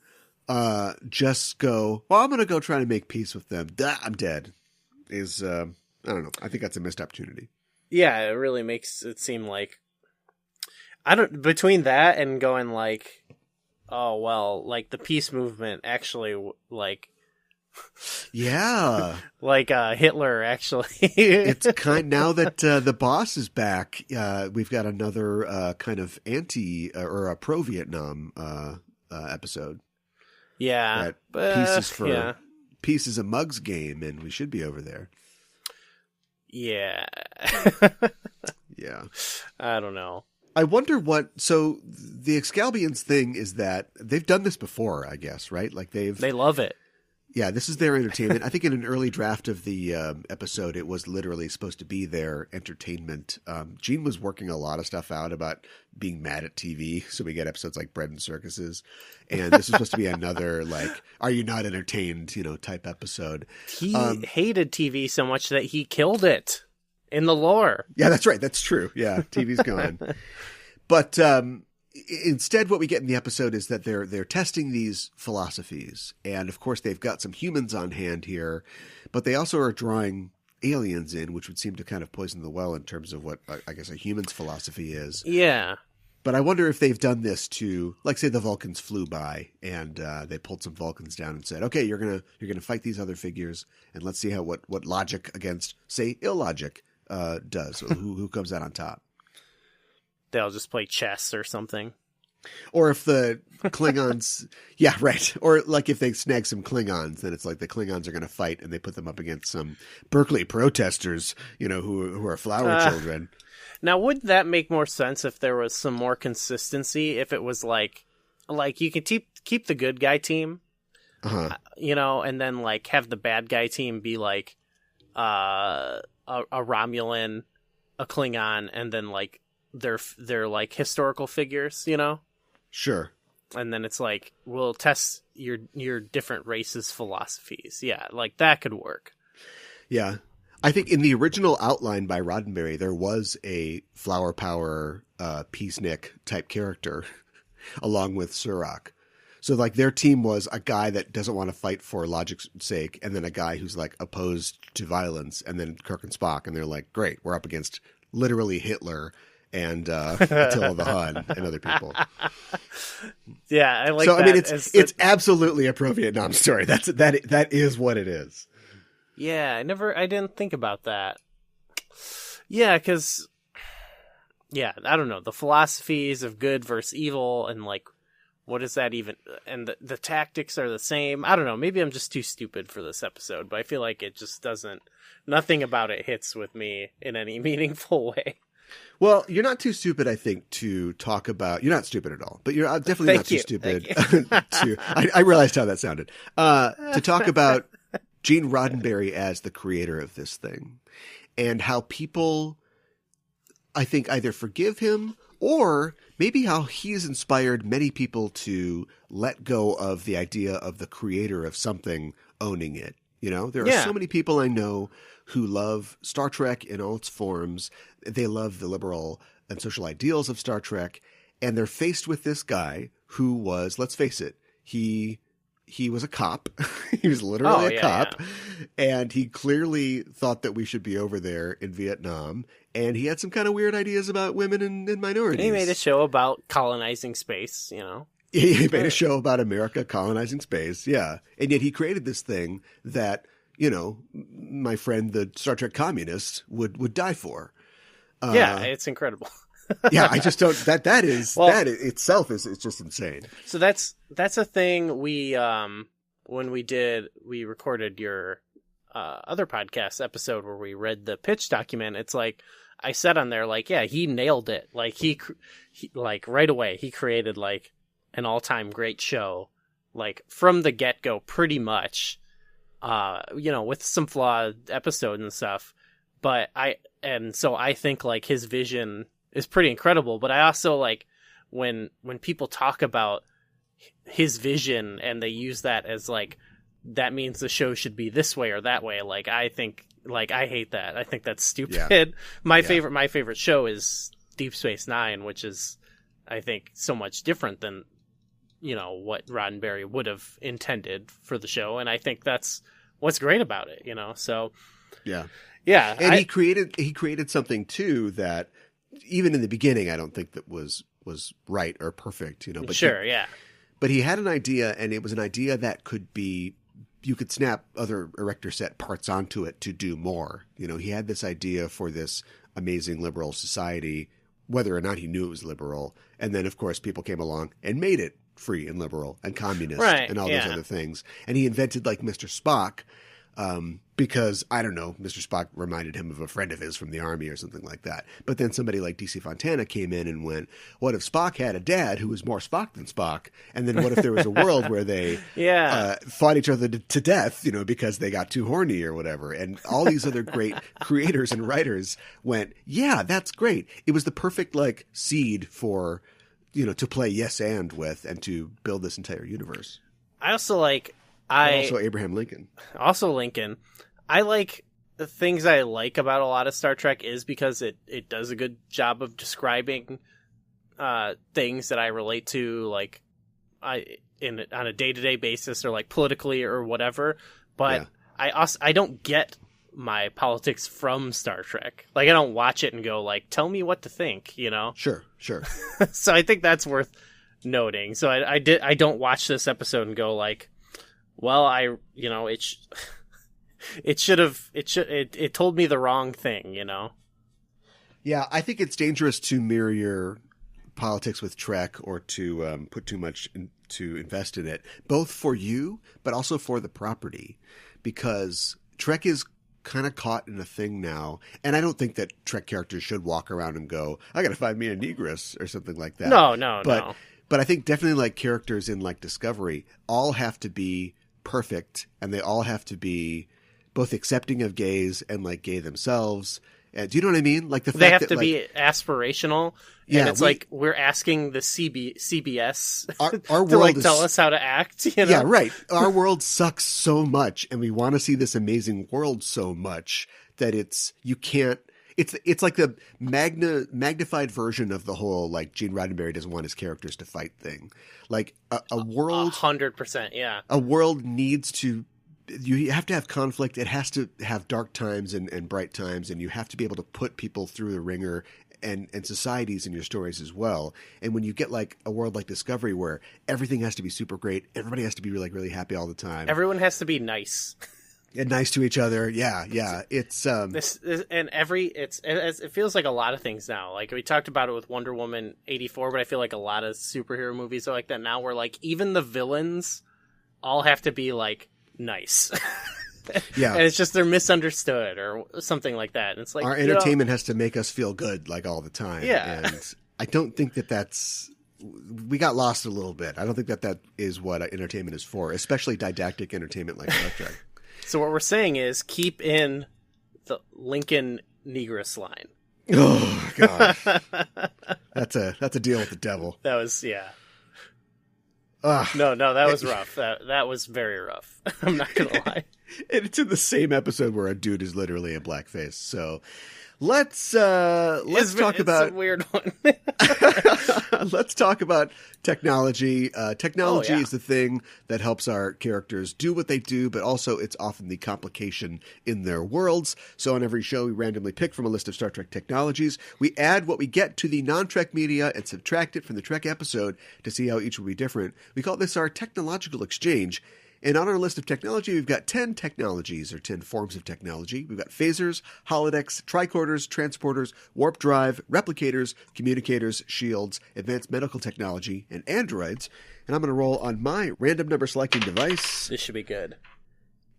just go, well, I'm going to go try to make peace with them. I'm dead. Is I don't know. I think that's a missed opportunity. Yeah, it really makes it seem like between that and going oh well, the peace movement actually yeah, Hitler actually. It's now that the boss is back. We've got another kind of anti or a pro Vietnam episode. Yeah, peace is a mugs game, and we should be over there. Yeah, yeah. I don't know. I wonder so the Excalbians thing is that they've done this before, I guess, right? They love it. Yeah, this is their entertainment. I think in an early draft of the episode, it was literally supposed to be their entertainment. Gene was working a lot of stuff out about being mad at TV, so we get episodes like Bread and Circuses, and this is supposed to be another like, "Are you not entertained?" Type episode. He hated TV so much that he killed it in the lore. Yeah, that's right. That's true. Yeah, TV's gone. But instead, what we get in the episode is that they're testing these philosophies, and of course, they've got some humans on hand here, but they also are drawing aliens in, which would seem to kind of poison the well in terms of what I guess a human's philosophy is. Yeah. But I wonder if they've done this to, like, say the Vulcans flew by and they pulled some Vulcans down and said, "Okay, you're gonna fight these other figures, and let's see what logic against, say, illogic does. who comes out on top." They'll just play chess or something. Or if the Klingons, yeah, right. Or like if they snag some Klingons, then it's like the Klingons are going to fight and they put them up against some Berkeley protesters, who are flower children. Now, would that make more sense if there was some more consistency? If it was like you can keep the good guy team, and then like have the bad guy team be like a Romulan, a Klingon, and then like they're like historical figures, Sure. And then it's like, we'll test your different races' philosophies. Yeah, like that could work. Yeah. I think in the original outline by Roddenberry, there was a flower power peacenik type character along with Surak. So like their team was a guy that doesn't want to fight for logic's sake, and then a guy who's like opposed to violence, and then Kirk and Spock, and they're like, great, we're up against literally Hitler and Attila the Hun and other people. Yeah, I like so, that. I mean, it's absolutely a pro-Vietnam story. That is what it is. Yeah, I didn't think about that. Yeah, because, I don't know, the philosophies of good versus evil, and like, what is that even, and the tactics are the same. I don't know, maybe I'm just too stupid for this episode, but I feel like it just nothing about it hits with me in any meaningful way. Well, you're not too stupid, I think, to talk about. You're not stupid at all, but you're definitely not too stupid to. I realized how that sounded. To talk about Gene Roddenberry as the creator of this thing, and how people, I think, either forgive him or maybe how he's inspired many people to let go of the idea of the creator of something owning it. There are so many people I know who love Star Trek in all its forms. They love the liberal and social ideals of Star Trek. And they're faced with this guy who was, let's face it, he was a cop. He was literally a cop. Yeah. And he clearly thought that we should be over there in Vietnam. And he had some kind of weird ideas about women and minorities. And he made a show about colonizing space, He made a show about America colonizing space, yeah. And yet he created this thing that, my friend, the Star Trek communist, would die for. Yeah, it's incredible. Yeah, I just don't. That itself is just insane. So that's a thing we when we recorded your other podcast episode where we read the pitch document. It's like I said on there, like, yeah, he nailed it. Like he like right away he created like an all-time great show, like from the get-go, pretty much. With some flawed episodes and stuff, so I think like his vision is pretty incredible. But I also like when people talk about his vision and they use that as like, that means the show should be this way or that way. Like, I think, like, I hate that. I think that's stupid. Yeah. My favorite show is Deep Space Nine, which is, I think, so much different than, what Roddenberry would have intended for the show. And I think that's what's great about it, so. Yeah. Yeah. And he created something too that even in the beginning, I don't think that was right or perfect, but sure. Yeah. But he had an idea, and it was an idea that could be, you could snap other Erector set parts onto it to do more. He had this idea for this amazing liberal society, whether or not he knew it was liberal. And then, of course, people came along and made it free and liberal and communist and all those other things. And he invented like Mr. Spock, Because, I don't know, Mr. Spock reminded him of a friend of his from the army or something like that. But then somebody like DC Fontana came in and went, what if Spock had a dad who was more Spock than Spock? And then what if there was a world where they fought each other to death, because they got too horny or whatever? And all these other great creators and writers went, yeah, that's great. It was the perfect seed for, to play yes and with and to build this entire universe. I also also Abraham Lincoln. Also Lincoln. I like the things I like about a lot of Star Trek is because it does a good job of describing things that I relate to, on a day-to-day basis or politically or whatever. But I don't get my politics from Star Trek. I don't watch it and go tell me what to think, Sure. So I think that's worth noting. So I don't watch this episode and go well, it told me the wrong thing, Yeah, I think it's dangerous to mirror your politics with Trek or to put too much to invest in it, both for you, but also for the property, because Trek is kind of caught in a thing now. And I don't think that Trek characters should walk around and go, I got to find me a negress or something like that. No. But I think definitely characters in Discovery all have to be perfect, and they all have to be both accepting of gays and gay themselves. Do you know what I mean? The fact they have that, to be aspirational. Yeah, and it's we're asking the CBS our to world tell us how to act. Yeah, right. Our world sucks so much, and we want to see this amazing world so much that you can't. It's like the magnified version of the whole Gene Roddenberry doesn't want his characters to fight thing. A world, 100%, yeah. A world needs to. You have to have conflict. It has to have dark times and bright times, and you have to be able to put people through the ringer and societies in your stories as well. And when you get a world like Discovery where everything has to be super great, everybody has to be really happy all the time. Everyone has to be nice. And nice to each other. Yeah. It's it feels like a lot of things now. We talked about it with Wonder Woman 84, but I feel like a lot of superhero movies are like that now, where even the villains all have to be nice. Yeah. And it's just they're misunderstood or something like that. And it's our entertainment has to make us feel good all the time. Yeah. And I don't think that's we got lost a little bit. I don't think that is what entertainment is for, especially didactic entertainment like Star Trek. So what we're saying is keep in the Lincoln Negress line. Oh gosh. That's a deal with the devil. That was No, that was rough. That was very rough. I'm not gonna lie. And it's in the same episode where a dude is literally in blackface. So let's talk about a weird one. Let's talk about technology. Technology is the thing that helps our characters do what they do, but also it's often the complication in their worlds. So on every show, we randomly pick from a list of Star Trek technologies. We add what we get to the non-Trek media and subtract it from the Trek episode to see how each will be different. We call this our technological exchange. And on our list of technology, we've got 10 technologies, or 10 forms of technology. We've got phasers, holodecks, tricorders, transporters, warp drive, replicators, communicators, shields, advanced medical technology, and androids. And I'm going to roll on my random number selecting device. This should be good.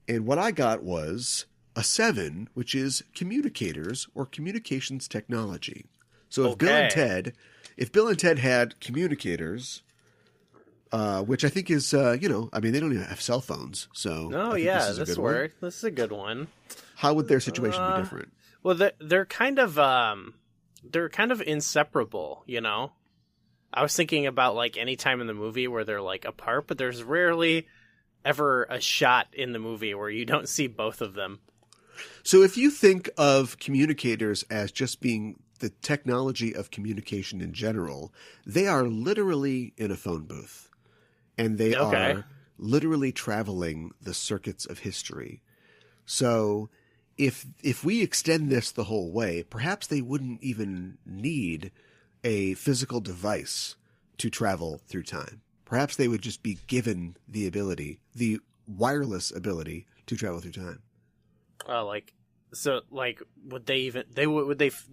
And what I got was a 7, which is communicators or communications technology. So if Bill and Ted had communicators... which I think is, they don't even have cell phones. So, this works. This is a good one. How would their situation be different? Well, they're kind of inseparable. I was thinking about any time in the movie where they're apart, but there's rarely ever a shot in the movie where you don't see both of them. So, if you think of communicators as just being the technology of communication in general, they are literally in a phone booth. And they are literally traveling the circuits of history. So if we extend this the whole way, perhaps they wouldn't even need a physical device to travel through time. Perhaps they would just be given the ability, the wireless ability to travel through time. Would they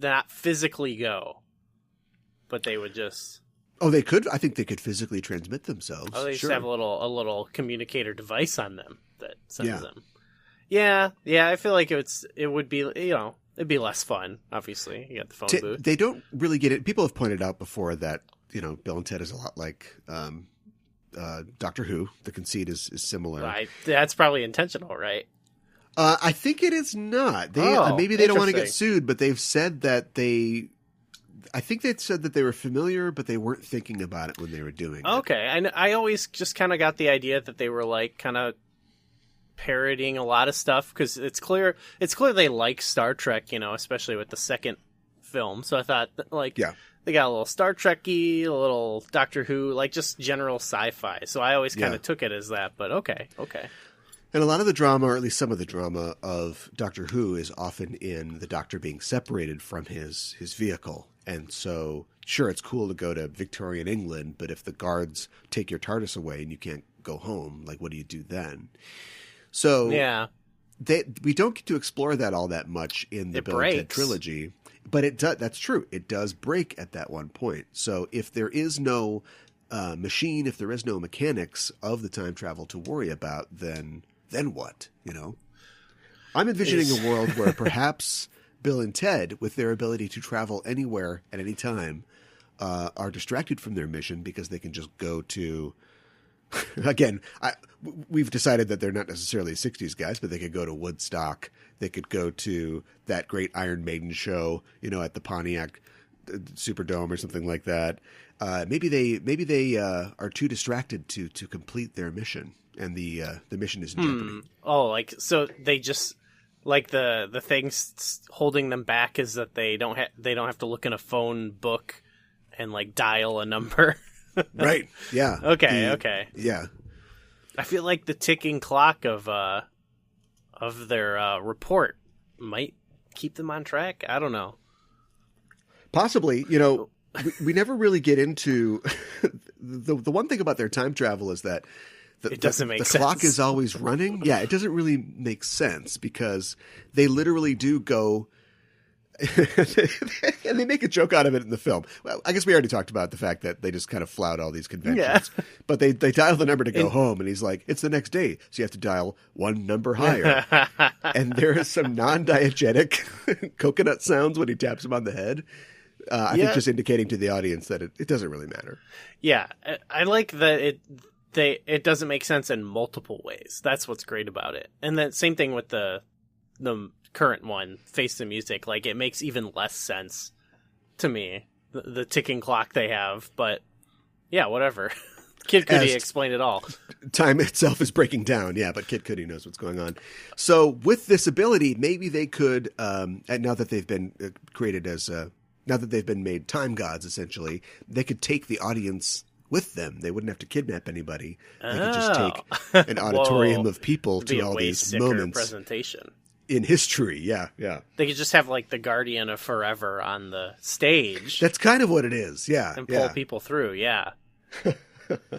not physically go, but they would just... Oh, they could. I think they could physically transmit themselves. Oh, they just have a little communicator device on them that sends them. Yeah, I feel like it would be, it'd be less fun, obviously. You got the phone booth. They don't really get it. People have pointed out before that, Bill and Ted is a lot like Doctor Who. The conceit is similar. Right. That's probably intentional, right? I think it is not. Maybe they don't want to get sued, but they've said that I think they said that they were familiar, but they weren't thinking about it when they were doing it. Okay. I always just kind of got the idea that they were like kind of parodying a lot of stuff, because it's clear they like Star Trek, especially with the second film. So I thought they got a little Star Trek-y, a little Doctor Who, like just general sci-fi. So I always kind of took it as that, but okay. And a lot of the drama, or at least some of the drama of Doctor Who, is often in the Doctor being separated from his vehicle. And so, sure, it's cool to go to Victorian England, but if the guards take your TARDIS away and you can't go home, like, what do you do then? So we don't get to explore that all that much in the Bill and Ted trilogy. But that's true. It does break at that one point. So if there is no machine, if there is no mechanics of the time travel to worry about, then what? I'm envisioning a world where perhaps Bill and Ted, with their ability to travel anywhere at any time, are distracted from their mission because they can just go to... Again, we've decided that they're not necessarily 60s guys, but they could go to Woodstock. They could go to that great Iron Maiden show, at the Pontiac Superdome or something like that. Maybe they are too distracted to complete their mission, and the mission is in jeopardy. Oh, so they just the things holding them back is that they don't have to look in a phone book and dial a number. Right. Yeah. Okay. Yeah. I feel like the ticking clock of their report might keep them on track. I don't know. Possibly. We never really get into the one thing about their time travel is that it doesn't make sense. The clock is always running. Yeah, it doesn't really make sense because they literally do go. And they make a joke out of it in the film. Well, I guess we already talked about the fact that they just kind of flout all these conventions. Yeah. But they dial the number to go home, and he's like, it's the next day, so you have to dial one number higher. And there is some non-diegetic coconut sounds when he taps him on the head. I think just indicating to the audience that it doesn't really matter. Yeah, I like that it doesn't make sense in multiple ways. That's what's great about it. And then same thing with the current one, Face the Music, it makes even less sense to me, the ticking clock they have, but yeah, whatever. Kid Cudi explained it all. Time itself is breaking down, but Kid Cudi knows what's going on. So with this ability, maybe they could, now that they've been created as, now that they've been made time gods, essentially, they could take the audience with them. They wouldn't have to kidnap anybody. They could just take an auditorium of people to all these moments. Presentation. In history, yeah. They could just have the Guardian of Forever on the stage. That's kind of what it is, yeah. And pull people through, yeah.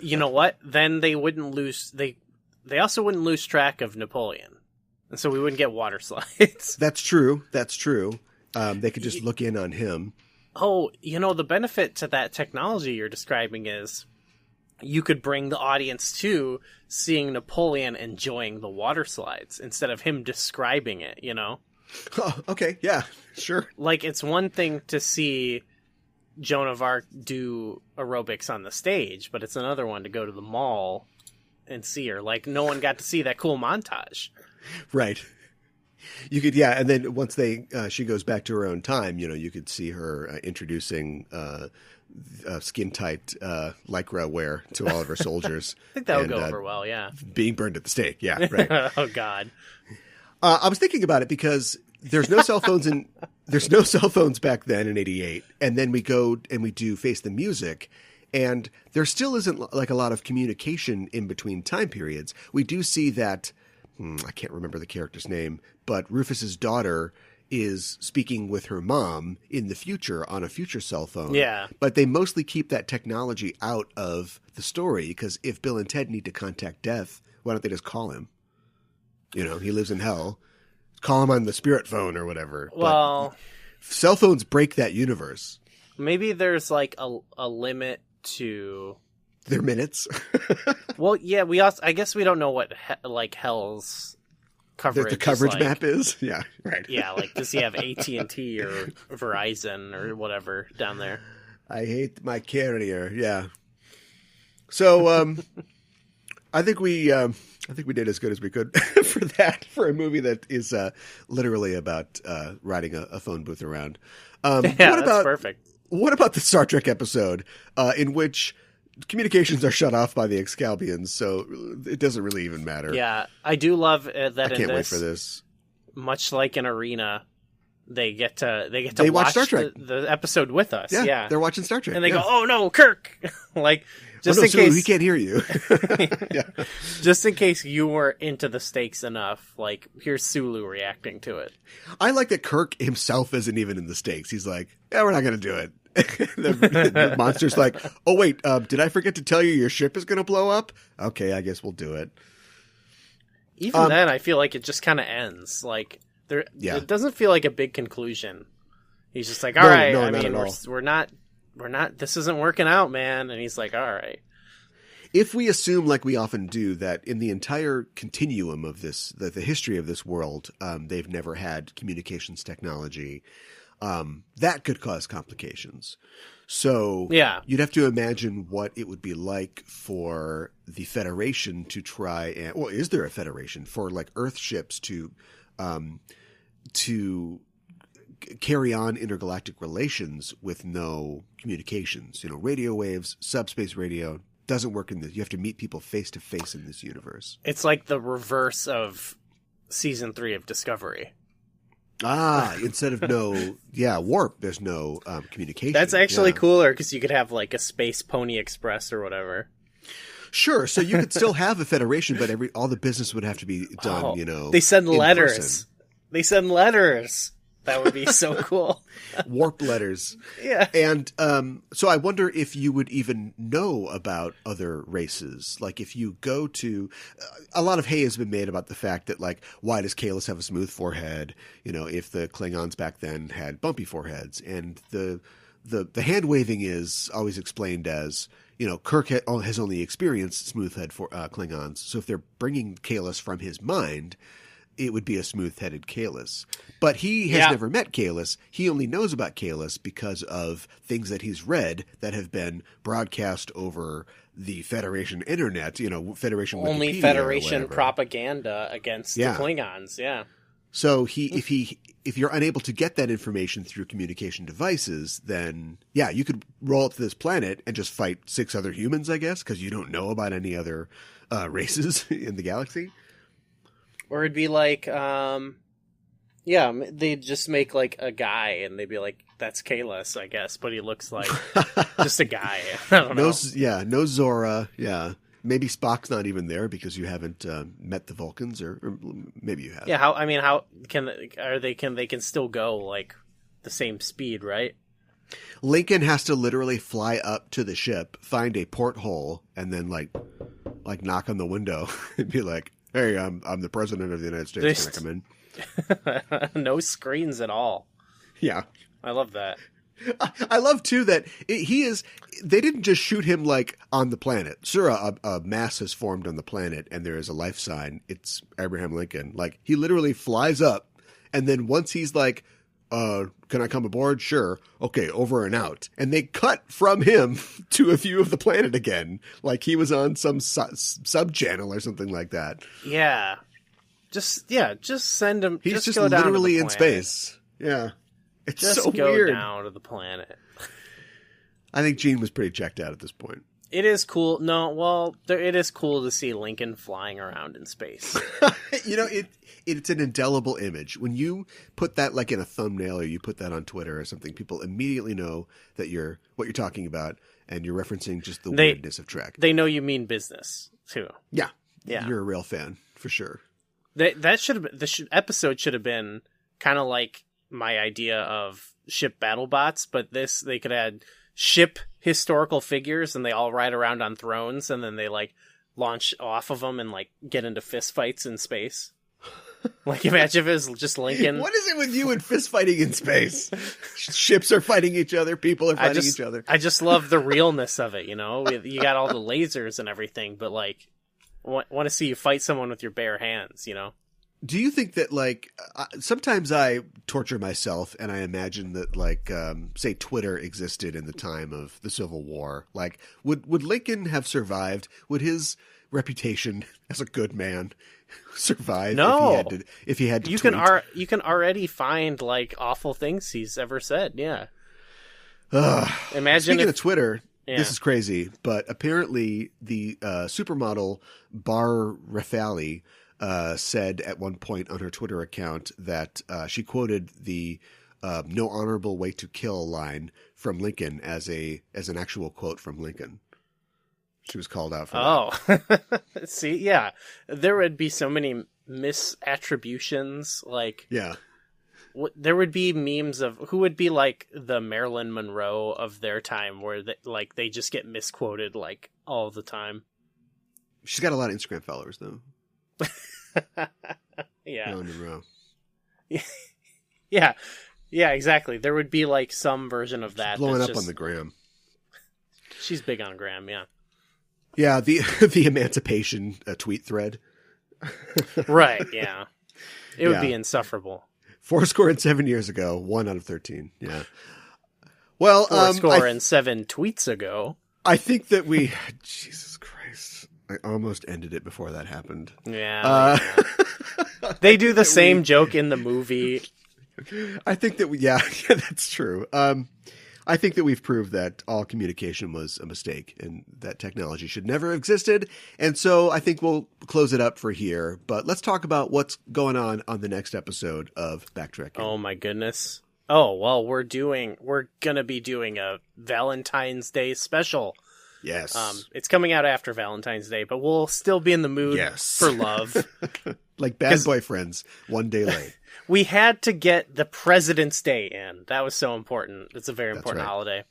You know what? Then they wouldn't lose. They also wouldn't lose track of Napoleon, and so we wouldn't get water slides. That's true. They could just look in on him. Oh, the benefit to that technology you're describing is you could bring the audience to seeing Napoleon enjoying the water slides instead of him describing it, Oh, okay, yeah, sure. It's one thing to see Joan of Arc do aerobics on the stage, but it's another one to go to the mall and see her. No one got to see that cool montage. Right. You could, and then once she goes back to her own time, you could see her introducing skin tight Lycra wear to all of her soldiers. I think that would go over well, yeah. Being burned at the stake, yeah, right. Oh God. I was thinking about it because there's no cell phones back then in '88, and then we go and we do Face the Music, and there still isn't a lot of communication in between time periods. We do see that. I can't remember the character's name, but Rufus's daughter is speaking with her mom in the future on a future cell phone. Yeah. But they mostly keep that technology out of the story because if Bill and Ted need to contact Death, why don't they just call him? He lives in hell. Call him on the spirit phone or whatever. Well, but cell phones break that universe. Maybe there's a limit to their minutes. Well, yeah, I guess we don't know what hell's coverage. The coverage is like, map is? Yeah, right. Yeah, like, does he have AT&T or Verizon or whatever down there? I hate my carrier, yeah. So, I think we did as good as we could for a movie that is literally about riding a phone booth around. That's perfect. What about the Star Trek episode in which communications are shut off by the Excalbians, so it doesn't really even matter. Yeah, I do love that. I can't wait for this. Much like an arena, they get to watch watch Star Trek. the episode with us. Yeah, they're watching Star Trek, and they go, "Oh no, Kirk!" Like, just in Sulu, case he can't hear you. Yeah. Just in case you were into the stakes enough, like, here's Sulu reacting to it. I like that Kirk himself isn't even in the stakes. He's like, "Yeah, we're not going to do it." the monster's like, "Oh wait, did I forget to tell you your ship is going to blow up? Okay, I guess we'll do it." Even then, I feel like it just kind of ends. Like, it doesn't feel like a big conclusion. He's just like, "All right, I mean, we're not, this isn't working out, man." And he's like, "All right." If we assume, like we often do, that in the entire continuum of this, the history of this world, they've never had communications technology, that could cause complications. So you'd have to imagine what it would be like for the Federation to try and, well, is there a Federation for like Earth ships to carry on intergalactic relations with no communications? You know, radio waves, subspace radio doesn't work in this. You have to meet people face to face in this universe. It's like the reverse of season 3 of Discovery. Instead of warp, there's no communication. That's actually cooler because you could have like a Space Pony Express or whatever. Sure, so you could still have a Federation, but all the business would have to be done, They send letters. Person. They send letters. That would be so cool. Warp letters. Yeah. And so I wonder if you would even know about other races. Like if you go to a lot of hay has been made about the fact that, like, why does Kahless have a smooth forehead? You know, if the Klingons back then had bumpy foreheads. And the hand waving is always explained as, you know, Kirk has only experienced smooth-head Klingons. So if they're bringing Kahless from his mind, it would be a smooth-headed Kahless. But he has never met Kahless. He only knows about Kahless because of things that he's read that have been broadcast over the Federation internet, you know, Federation Wikipedia. Only Federation propaganda against the Klingons, So if you're unable to get that information through communication devices, then you could roll up to this planet and just fight 6 other humans, I guess, because you don't know about any other races in the galaxy. Or it'd be like, they'd just make like a guy and they'd be like, that's Kahless, I guess, but he looks like just a guy. I don't know. No Zora. Yeah. Maybe Spock's not even there because you haven't met the Vulcans, or maybe you have. Yeah. How can they can still go like the same speed, right? Lincoln has to literally fly up to the ship, find a porthole, and then like knock on the window and be like, "Hey, I'm the president of the United States. Can I come in?" No screens at all. Yeah. I love that. I love, too, that they didn't just shoot him, like, on the planet. Sure, a mass has formed on the planet, and there is a life sign. It's Abraham Lincoln. Like, he literally flies up, and then once he's like, can I come aboard? Sure. Okay, over and out. And they cut from him to a view of the planet again. Like he was on some sub-channel or something like that. Yeah. Just send him. He's just go down literally to the in planet. space. Yeah. It's just so go weird. down to the planet. I think Gene was pretty checked out at this point. It is cool. No, well, it is cool to see Lincoln flying around in space. You know, it's an indelible image. When you put that like in a thumbnail or you put that on Twitter or something, people immediately know that what you're talking about, and you're referencing just the weirdness of Trek. They know you mean business too. Yeah. Yeah. You're a real fan for sure. That should have the episode should have been kind of like my idea of ship battle bots, but they could add ship historical figures and they all ride around on thrones and then they like launch off of them and like get into fist fights in space. Like imagine if it was just Lincoln. What is it with you and fist fighting in space? Ships are fighting each other. People are fighting each other. I just love the realness of it. You know, you got all the lasers and everything, but like want to see you fight someone with your bare hands, you know? Do you think that, like, sometimes I torture myself and I imagine that, like, say Twitter existed in the time of the Civil War. Like, would Lincoln have survived? Would his reputation as a good man survive? No. If he had to you tweet? you can already find, like, awful things he's ever said. Yeah. Imagine Speaking of Twitter, Yeah. this is crazy, but apparently the supermodel Bar Rafali said at one point on her Twitter account that she quoted the "no honorable way to kill" line from Lincoln as an actual quote from Lincoln. She was called out for that. Oh. See, yeah. There would be so many misattributions, like... Yeah. There would be memes of who would be like the Marilyn Monroe of their time, where they just get misquoted like all the time. She's got a lot of Instagram followers, though. Yeah. Marilyn Monroe. Yeah, exactly. There would be like some version of that. She's blowing up just... on the gram. She's big on gram, yeah. Yeah, the emancipation tweet thread. Right, yeah. It would be insufferable. 7 years ago, 1 out of 13. Yeah. Well, 7 tweets ago. I think that Jesus Christ, I almost ended it before that happened. Yeah. They do the same joke in the movie. I think that yeah, that's true. I think that we've proved that all communication was a mistake and that technology should never have existed. And so I think we'll close it up for here. But let's talk about what's going on the next episode of Backtracking. Oh, my goodness. Oh, well, we're going to be doing a Valentine's Day special. Yes. It's coming out after Valentine's Day, but we'll still be in the mood for love. Like Bad Boyfriends, one day late. We had to get the President's Day in. That was so important. It's a very important holiday.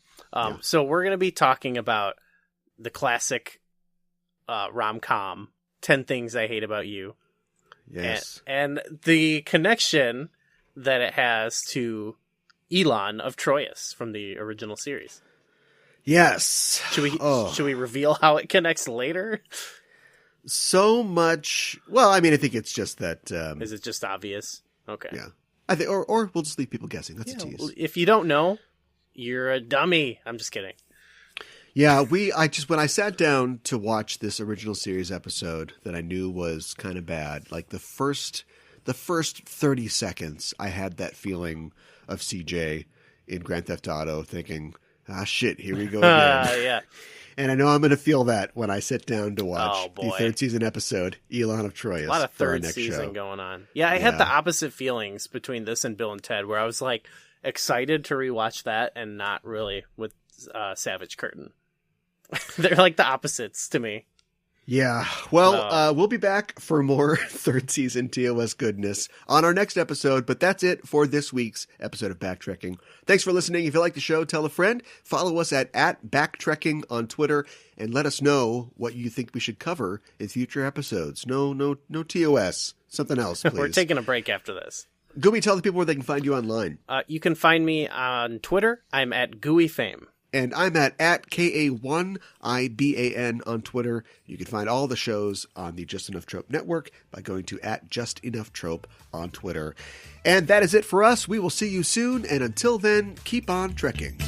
So we're going to be talking about the classic rom-com, 10 Things I Hate About You. Yes. And the connection that it has to Elon of Troyes from the original series. Yes. Should we reveal how it connects later? So much. Well, I mean, I think it's just that. Is it just obvious? Okay. Yeah. I think, or we'll just leave people guessing. That's a tease. If you don't know, you're a dummy. I'm just kidding. Yeah, when I sat down to watch this original series episode that I knew was kind of bad, like the first 30 seconds, I had that feeling of CJ in Grand Theft Auto thinking, shit, here we go again. Yeah. And I know I'm going to feel that when I sit down to watch the third season episode, Elon of Troyes. A lot of third season going on. Yeah, I had the opposite feelings between this and Bill and Ted, where I was like excited to rewatch that and not really with Savage Curtain. They're like the opposites to me. Yeah. Well, we'll be back for more third season TOS goodness on our next episode, but that's it for this week's episode of Backtracking. Thanks for listening. If you like the show, tell a friend. Follow us at Backtracking on Twitter and let us know what you think we should cover in future episodes. No TOS. Something else, please. We're taking a break after this. Gooey, tell the people where they can find you online. You can find me on Twitter. I'm at GooeyFame. And I'm at KA1IBAN on Twitter. You can find all the shows on the Just Enough Trope Network by going to @JustEnoughTrope on Twitter. And that is it for us. We will see you soon. And until then, keep on trekking.